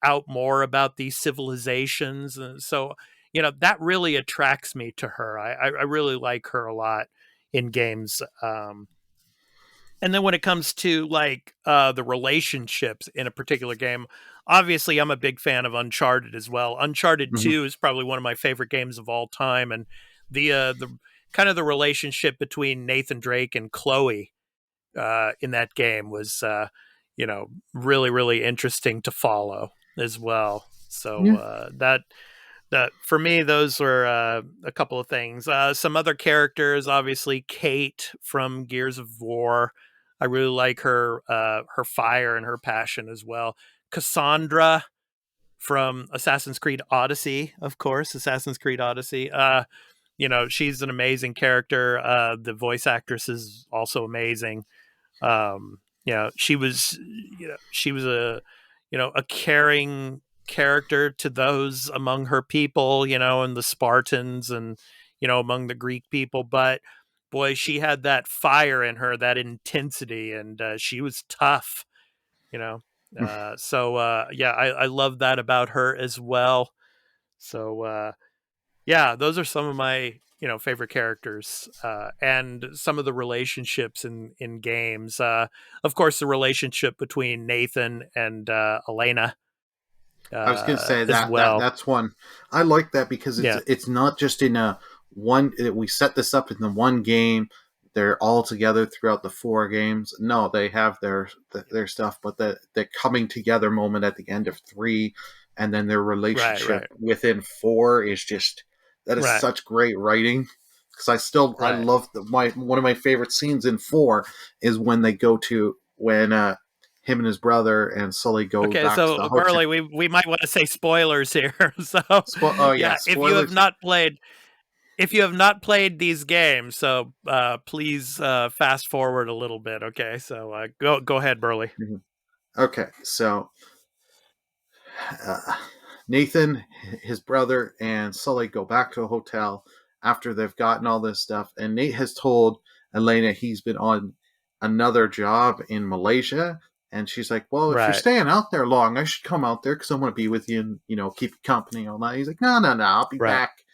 out more about these civilizations, and so that really attracts me to her. I really like her a lot in games. And then when it comes to the relationships in a particular game, obviously I'm a big fan of Uncharted as well. Uncharted 2 is probably one of my favorite games of all time, and the kind of the relationship between Nathan Drake and Chloe in that game was really, really interesting to follow as well. So that for me, those were a couple of things. Some other characters, obviously Kate from Gears of War. I really like her fire and her passion as well. Cassandra from Assassin's Creed Odyssey, of course. Assassin's Creed Odyssey. She's an amazing character. The voice actress is also amazing. She was a caring character to those among her people, and the Spartans and, among the Greek people. But boy, she had that fire in her, that intensity, and she was tough, I love that about her as well. So, those are some of my, favorite characters, and some of the relationships in games. Of course, the relationship between Nathan and Elena. I was going to say that, well. that's one. I like that because it's not just in we set this up in the one game. They're all together throughout the 4 games. No, they have their stuff, but the coming together moment at the end of 3, and then their relationship within 4 is just That is Right. such great writing. Because I Right. love one of my favorite scenes in 4 is when they go to when him and his brother and Sully go Okay, back to the so hotel. Burley, we might want to say spoilers here. So Oh yeah, yeah, spoilers. if you have not played these games, so please fast forward a little bit. Okay, so go ahead, Burley. Mhm. Okay, so uh, Nathan, his brother, and Sully go back to a hotel after they've gotten all this stuff, and Nate has told Elena he's been on another job in Malaysia, and she's like, "Well, if you're Right. staying out there long, I should come out there because I want to be with you and keep you company all night." He's like, "No, I'll be Right. back."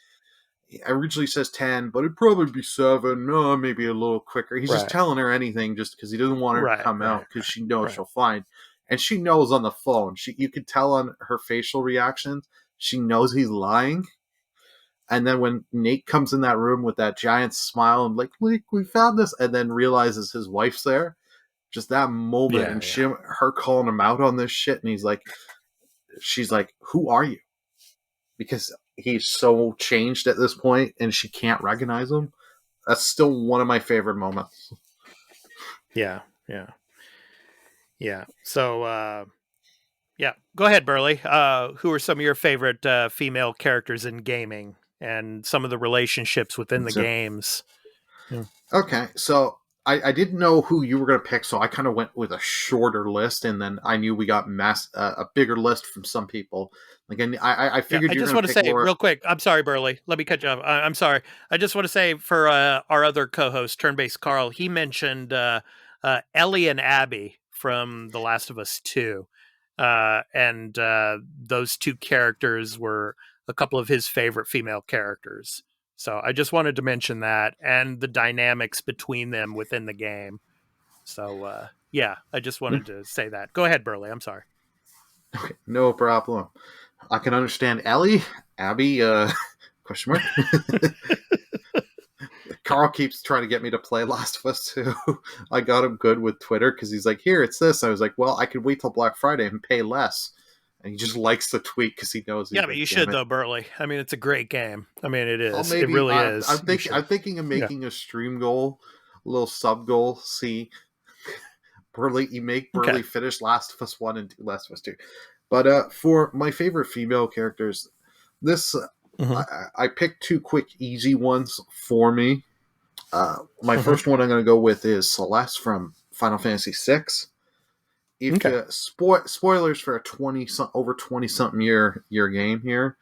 He originally says 10, but it'd probably be 7, no, maybe a little quicker. He's just Right. telling her anything just because he doesn't want her to Right. come out Right. because she knows Right. she'll find. And she knows on the phone. You could tell on her facial reactions, she knows he's lying. And then when Nate comes in that room with that giant smile and like, look, we found this, and then realizes his wife's there, just that moment, Yeah. and Yeah. her calling him out on this shit, and she's like, who are you? Because he's so changed at this point and she can't recognize him. That's still one of my favorite moments. Yeah. Yeah. Yeah. So yeah, go ahead, Burley. Who are some of your favorite female characters in gaming and some of the relationships within the So, games? Yeah. okay, so I didn't know who you were going to pick, so I kind of went with a shorter list, and then I knew we got a bigger list from some people. Like, I Yeah, figured I you're just going want to to pick say Laura. real quick. I'm sorry, Burley. Let me cut you off. I'm sorry. I just want to say for our other co-host, Turn-Based Carl, he mentioned Ellie and Abby from The Last of Us 2. And those two characters were a couple of his favorite female characters. So I just wanted to mention that and the dynamics between them within the game. So yeah, I just wanted to say that. Go ahead, Burley. I'm sorry. Okay, no problem. I can understand Ellie, Abby, question mark. Carl keeps trying to get me to play Last of Us 2. I got him good with Twitter because he's like, here, it's this. I was like, well, I could wait till Black Friday and pay less. And he just likes the tweet because he knows. Yeah, but you should though, Burley. I mean, it's a great game. I mean, it Oh, is. It maybe really is. I'm thinking of making a stream goal, a little sub goal. See, you make Okay. Burley finish Last of Us 1 and Last of Us 2. But for my favorite female characters, this I picked two quick, easy ones for me. My first one I'm going to go with is Celeste from Final Fantasy VI. If spoilers for a over 20 something year game here.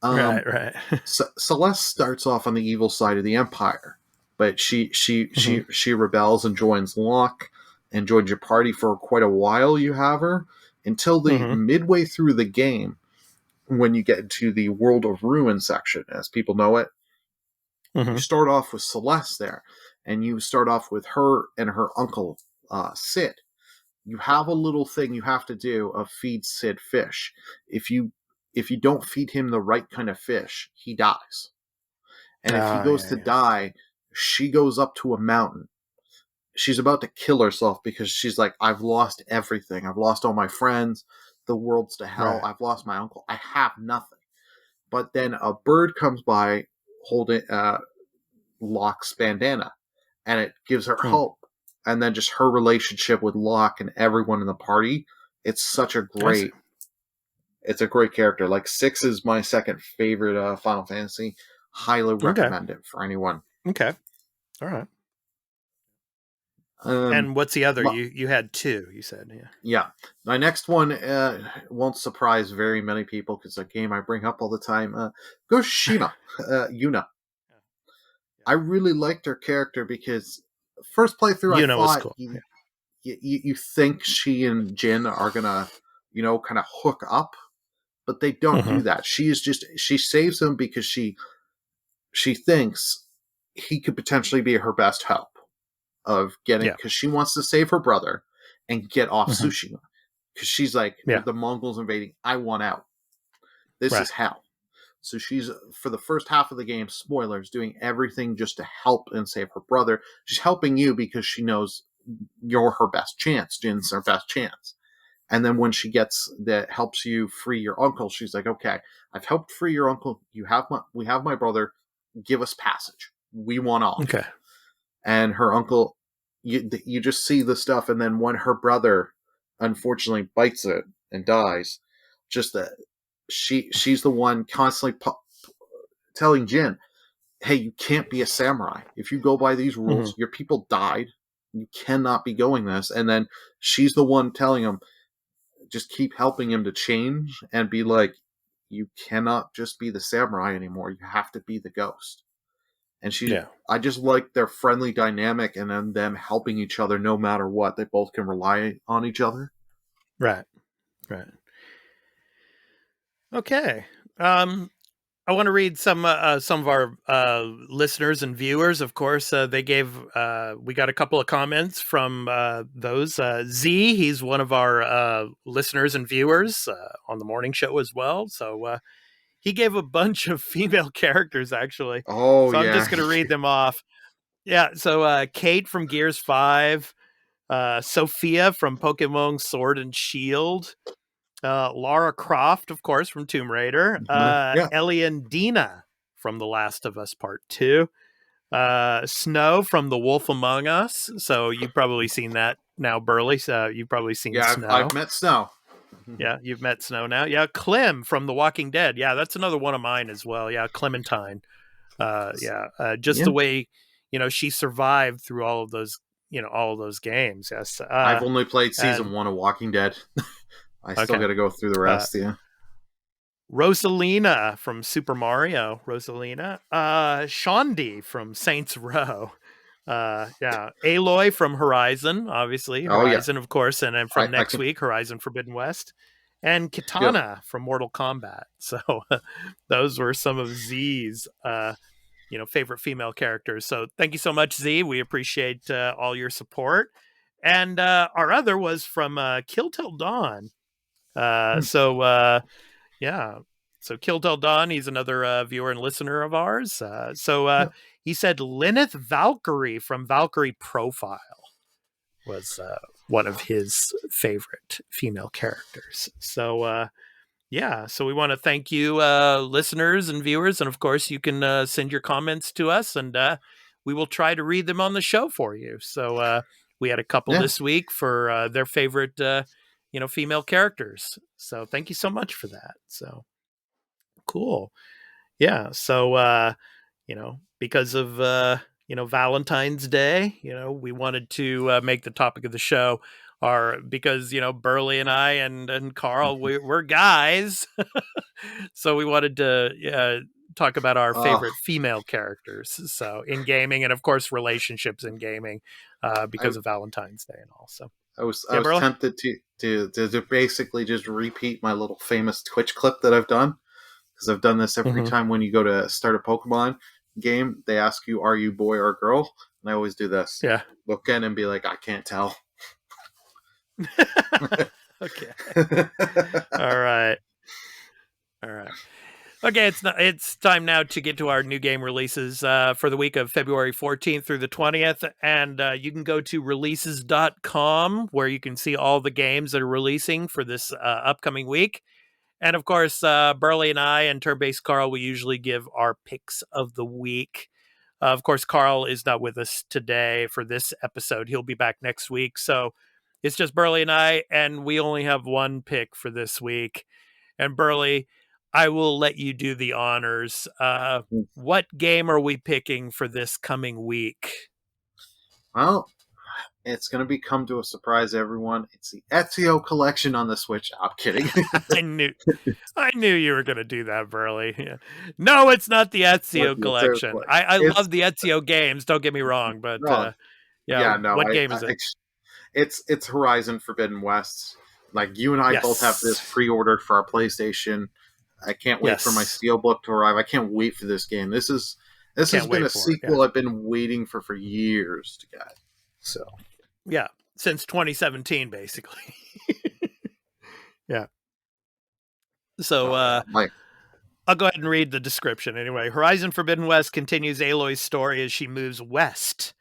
Right. Celeste starts off on the evil side of the Empire, but she rebels and joins Locke and joins your party for quite a while. You have her until the midway through the game, when you get into the World of Ruin section, as people know it. You start off with Celeste there, and you start off with her and her uncle Sid. You have a little thing you have to do of feed Sid fish. If you don't feed him the right kind of fish, he dies. And if he goes to die, she goes up to a mountain. She's about to kill herself because she's like, I've lost everything. I've lost all my friends. The world's to hell. Right. I've lost my uncle. I have nothing. But then a bird comes by holding Locke's bandana, and it gives her hope. And then just her relationship with Locke and everyone in the party. It's such a great... It's a great character. Like, 6 is my second favorite Final Fantasy. Highly recommend it for anyone. Okay. All right. Um, and what's the other? You had 2, you said. Yeah. My next one won't surprise very many people because it's a game I bring up all the time. TSUSHIMA, Yuna. I really liked her character because first playthrough Yuna I was thought cool. you think she and Jin are gonna, kind of hook up, but they don't do that. She saves him because she thinks he could potentially be her best help of getting, because she wants to save her brother and get off Tsushima. Because she's like, the Mongols invading, I want out. This is hell. So she's, for the first half of the game, spoilers, doing everything just to help and save her brother. She's helping you because she knows you're her best chance. Jin's her best chance. And then when she gets that helps you free your uncle, she's like, okay, I've helped free your uncle. We have my brother. Give us passage. We want off. Okay. And her uncle, you just see the stuff. And then when her brother unfortunately bites it and dies, just that she's the one constantly telling Jin, hey, you can't be a samurai. If you go by these rules, your people died. You cannot be going this. And then she's the one telling him, just keep helping him to change and be like, you cannot just be the samurai anymore. You have to be the ghost. And I just like their friendly dynamic and then them helping each other no matter what. They both can rely on each other. Right. Okay. I want to read some of our listeners and viewers. Of course, we got a couple of comments from those. Z, he's one of our listeners and viewers on the morning show as well. So he gave a bunch of female characters, actually. Oh, so I'm just going to read them off. Yeah, so Kate from Gears 5, Sophia from Pokemon Sword and Shield, Lara Croft, of course, from Tomb Raider, Ellie and Dina from The Last of Us Part 2, Snow from The Wolf Among Us. So you've probably seen that now, Burly. So you've probably seen Snow. I've met Snow. Yeah, you've met Snow now. Yeah, Clem from The Walking Dead. Yeah, that's another one of mine as well. Yeah, Clementine. The way, she survived through all of those games. Yes. I've only played season 1 of Walking Dead. I still got to go through the rest. Rosalina from Super Mario. Shondi from Saints Row. Aloy from Horizon, obviously. Horizon, of course, and then from next week, Horizon Forbidden West. And Kitana from Mortal Kombat. So those were some of Z's favorite female characters. So thank you so much, Z. We appreciate all your support. And our other was from Kill Till Dawn. So Kill Till Dawn, he's another viewer and listener of ours. He said Lyneth Valkyrie from Valkyrie Profile was one of his favorite female characters. So we want to thank you, listeners and viewers. And of course, you can send your comments to us and we will try to read them on the show for you. So we had a couple this week for their favorite female characters. So thank you so much for that. So cool. Yeah. So, because of, Valentine's Day, we wanted to make the topic of the show because, Burly and I and Carl, we're guys. So we wanted to talk about our favorite female characters. So in gaming and of course relationships in gaming because of Valentine's Day and all. So I was tempted to basically just repeat my little famous Twitch clip that I've done, because I've done this every time when you go to start a Pokemon game, they ask you, are you boy or girl? And I always do this. Yeah. Look in and be like, I can't tell. Okay. All right. Okay, it's time now to get to our new game releases for the week of February 14th through the 20th. And you can go to releases.com where you can see all the games that are releasing for this upcoming week. And of course, Burly and I and Turn-Based Carl, we usually give our picks of the week. Of course, Carl is not with us today for this episode. He'll be back next week. So it's just Burly and I, and we only have one pick for this week. And Burly, I will let you do the honors. What game are we picking for this coming week? Well, it's going to come to a surprise, everyone. It's the Ezio collection on the Switch. I'm kidding. I knew you were going to do that, Burly. Yeah. No, it's not the Ezio collection. I love the Ezio games. Don't get me wrong, but what game is it? It's Horizon Forbidden West. Like, you and I both have this pre-ordered for our PlayStation. I can't wait for my Steelbook to arrive. I can't wait for this game. This has been a sequel I've been waiting for years to get. So, yeah, since 2017, basically. Yeah. So, I'll go ahead and read the description anyway. Horizon Forbidden West continues Aloy's story as she moves west.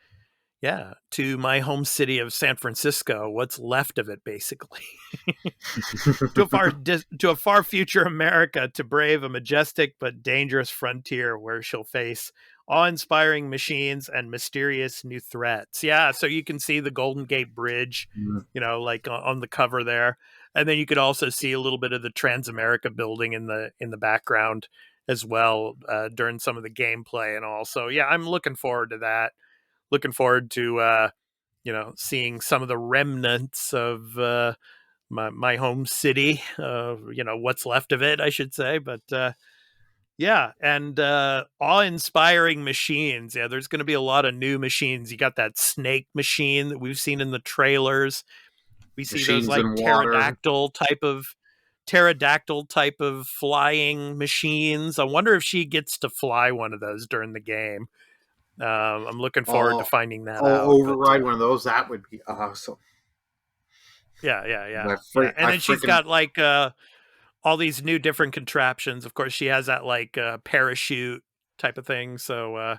to my home city of San Francisco, what's left of it, basically. to a far future America, to brave a majestic but dangerous frontier where she'll face awe-inspiring machines and mysterious new threats. Yeah, so you can see the Golden Gate Bridge, like on the cover there, and then you could also see a little bit of the Transamerica building in the background as well during some of the gameplay and all. So yeah, I'm looking forward to that. Looking forward to seeing some of the remnants of my home city, what's left of it, I should say. But and awe-inspiring machines. Yeah, there's going to be a lot of new machines. You got that snake machine that we've seen in the trailers. We see Machines those like in water. pterodactyl type of flying machines. I wonder if she gets to fly one of those during the game. I'm looking forward to finding that out. Override one of those. That would be awesome. Yeah. And then she's got like all these new different contraptions. Of course, she has that like parachute type of thing. So,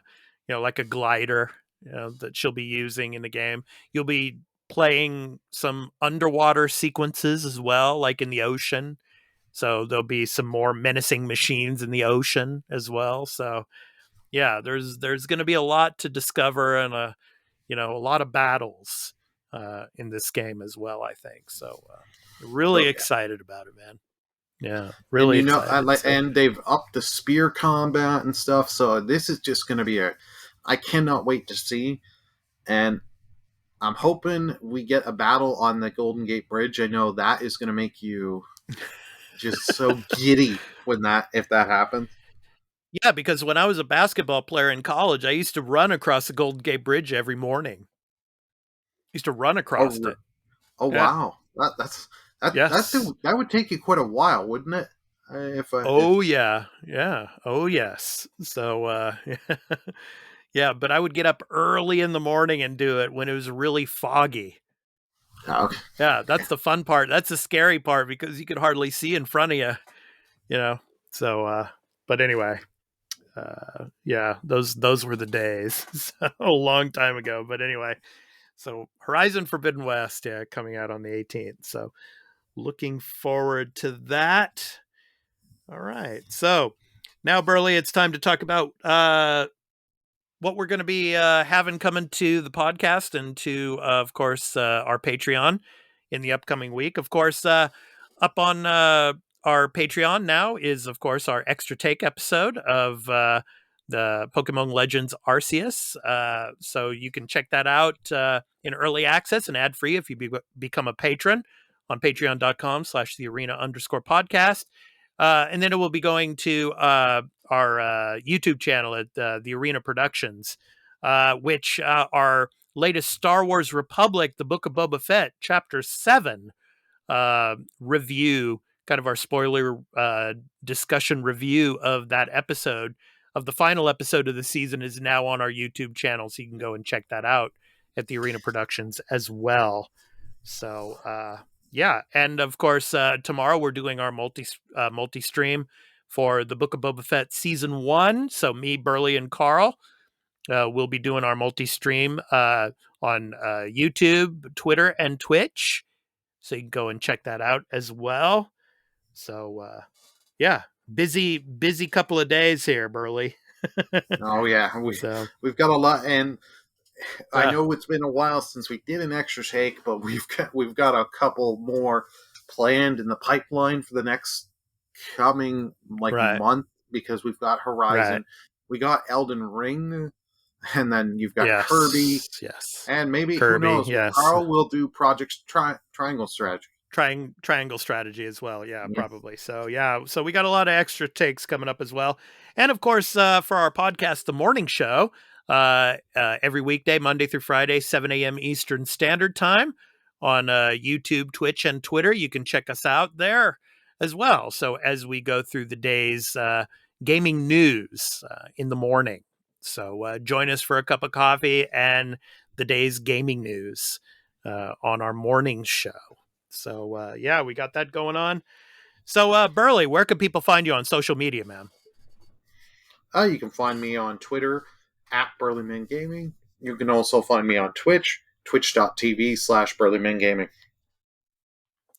like a glider that she'll be using in the game. You'll be playing some underwater sequences as well, like in the ocean. So there'll be some more menacing machines in the ocean as well. So yeah, there's going to be a lot to discover and a lot of battles in this game as well, I think. So really excited about it, man. Yeah, really excited. And they've upped the spear combat and stuff. So this is just going to be I cannot wait to see. And I'm hoping we get a battle on the Golden Gate Bridge. I know that is going to make you just so giddy if that happens. Yeah, because when I was a basketball player in college, I used to run across the Golden Gate Bridge every morning. Used to run across it. Oh, yeah. Wow. That would take you quite a while, wouldn't it? Yeah. Oh, yes. So, yeah, but I would get up early in the morning and do it when it was really foggy. Okay. Yeah, that's the fun part. That's the scary part because you could hardly see in front of you, So, but anyway, those were the days. So, a long time ago. But anyway, so Horizon Forbidden West, coming out on the 18th. So, looking forward to that. All right. So, now, Burly, it's time to talk about what we're going to be having coming to the podcast and to, of course, our Patreon in the upcoming week. Of course, up on our Patreon now is, of course, our extra take episode of the Pokemon Legends Arceus. So you can check that out in early access and ad-free if you become a patron on patreon.com/thearena_podcast. And then it will be going to our YouTube channel at The Arena Productions, which our latest Star Wars Republic, The Book of Boba Fett, Chapter 7 review, kind of our spoiler discussion review of that episode, of the final episode of the season, is now on our YouTube channel. So you can go and check that out at The Arena Productions as well. So, yeah, and of course, tomorrow we're doing our multi-stream for the Book of Boba Fett Season 1. So me, Burly, and Carl will be doing our multi-stream on YouTube, Twitter, and Twitch. So you can go and check that out as well. So, yeah, busy couple of days here, Burly. Oh, yeah, we've got a lot, and I know it's been a while since we did an extra take, but we've got a couple more planned in the pipeline for the next coming month, because we've got Horizon, we got Elden Ring, and then you've got Kirby, and maybe Kirby, who knows? Carl will do Project Triangle Strategy. Triangle Strategy as well, probably. So so we got a lot of extra takes coming up as well, and of course for our podcast, The Morning Show. Every weekday, Monday through Friday, 7 a.m. Eastern Standard Time on YouTube, Twitch, and Twitter. You can check us out there as well. So as we go through the day's gaming news in the morning. So join us for a cup of coffee and the day's gaming news on our morning show. So, we got that going on. So, Burly, where can people find you on social media, man? You can find me on Twitter, @BurlymanGaming. You can also find me on Twitch, twitch.tv/BurlymanGaming.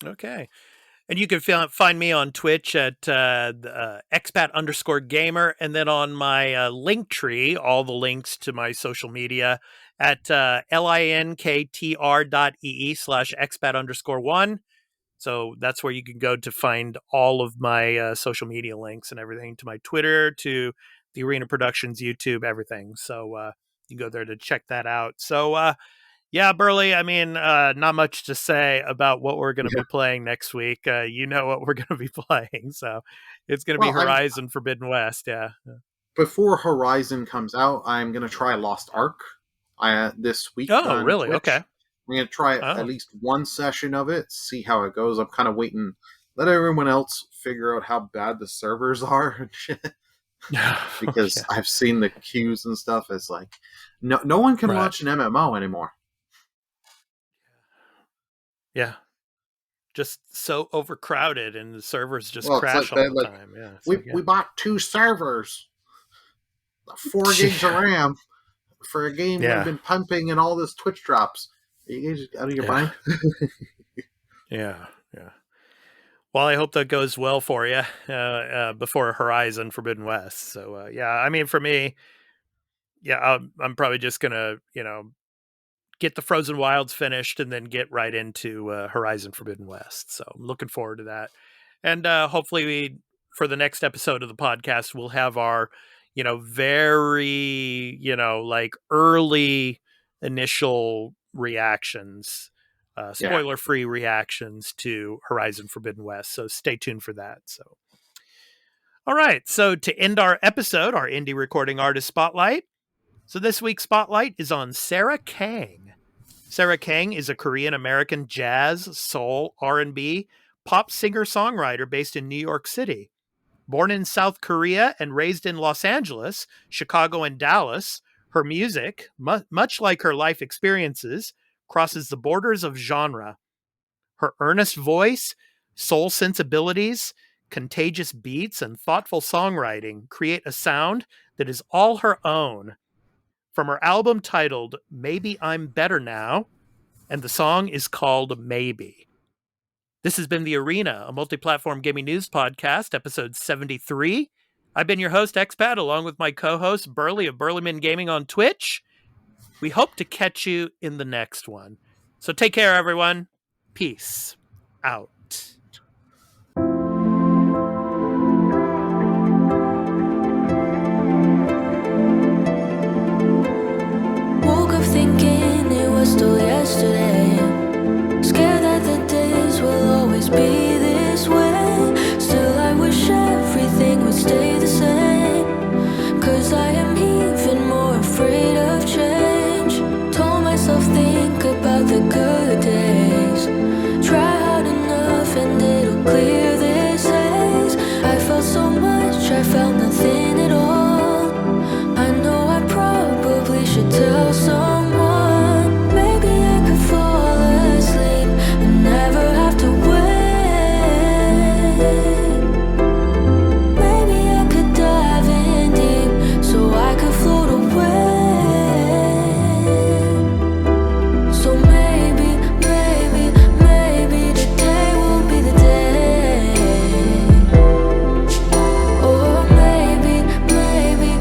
Okay. And you can find me on Twitch at expat_gamer, and then on my link tree, all the links to my social media at linktr.ee/expat_1. So that's where you can go to find all of my social media links and everything, to my Twitter, to the Arena Productions YouTube, everything. So you can go there to check that out. So yeah, Burly, I mean, not much to say about what we're going to be playing next week. You know what we're going to be playing, so it's going to be Horizon Forbidden West, yeah. Before Horizon comes out, I'm going to try Lost Ark this week. Oh, really? Twitch. Okay. I'm going to try at least one session of it, see how it goes. I'm kind of waiting, let everyone else figure out how bad the servers are and shit. Because I've seen the queues and stuff. It's like, no one can launch an MMO anymore. Yeah. Just so overcrowded, and the servers just crash all the time. Yeah, we bought 2 servers, 4 gigs of RAM for a game we've been pumping, and all this Twitch drops. Are you guys out of your mind? Yeah. Well, I hope that goes well for you before Horizon Forbidden West. So, yeah, I mean, for me, I'm probably just going to, get the Frozen Wilds finished and then get right into Horizon Forbidden West. So I'm looking forward to that. And hopefully for the next episode of the podcast, we'll have our, very, like early initial reactions, spoiler-free reactions to Horizon Forbidden West. So stay tuned for that. So, all right. So to end our episode, our indie recording artist spotlight. So this week's spotlight is on Sarah Kang. Sarah Kang is a Korean-American jazz, soul, R&B, pop singer-songwriter based in New York City. Born in South Korea and raised in Los Angeles, Chicago, and Dallas, her music, much like her life experiences, crosses the borders of genre. Her earnest voice, soul sensibilities, contagious beats, and thoughtful songwriting create a sound that is all her own. From her album titled Maybe I'm Better Now, and the song is called Maybe. This has been The Arena, a multi-platform gaming news podcast, episode 73. I've been your host, Expat, along with my co-host, Burly of Burlyman Gaming on Twitch. We hope to catch you in the next one. So take care, everyone. Peace out. Thinking it was still yesterday, scared that the days will always be this way. Still I wish everything would stay the same, 'cause I am even more afraid of change. Told myself think about the good days, try hard enough and it'll clear this haze. I felt so much, I felt nothing at all. I know I probably should tell someone. Maybe I could fall asleep and never have to wait. Maybe I could dive in deep so I could float away. So maybe today will be the day. Or maybe, baby,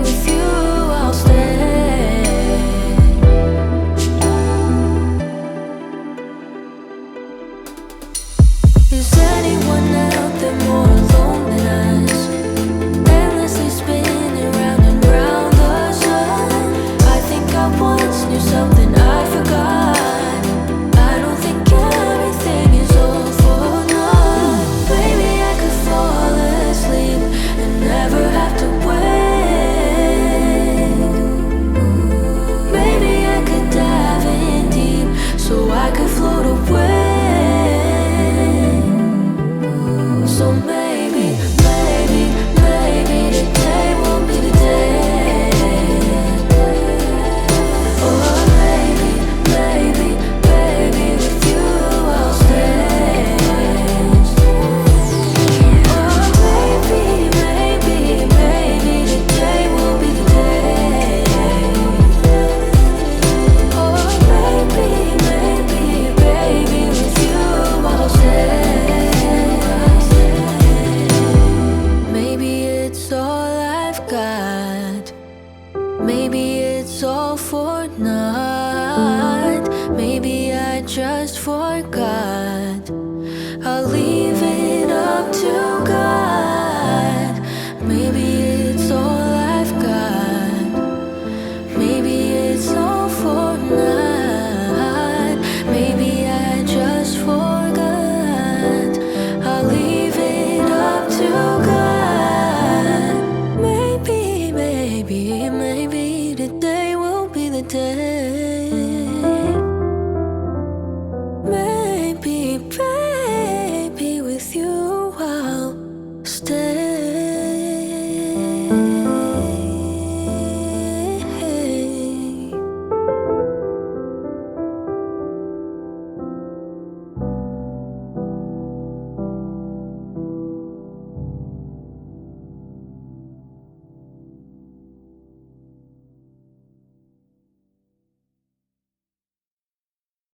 with you I'll stay. Is anyone out there more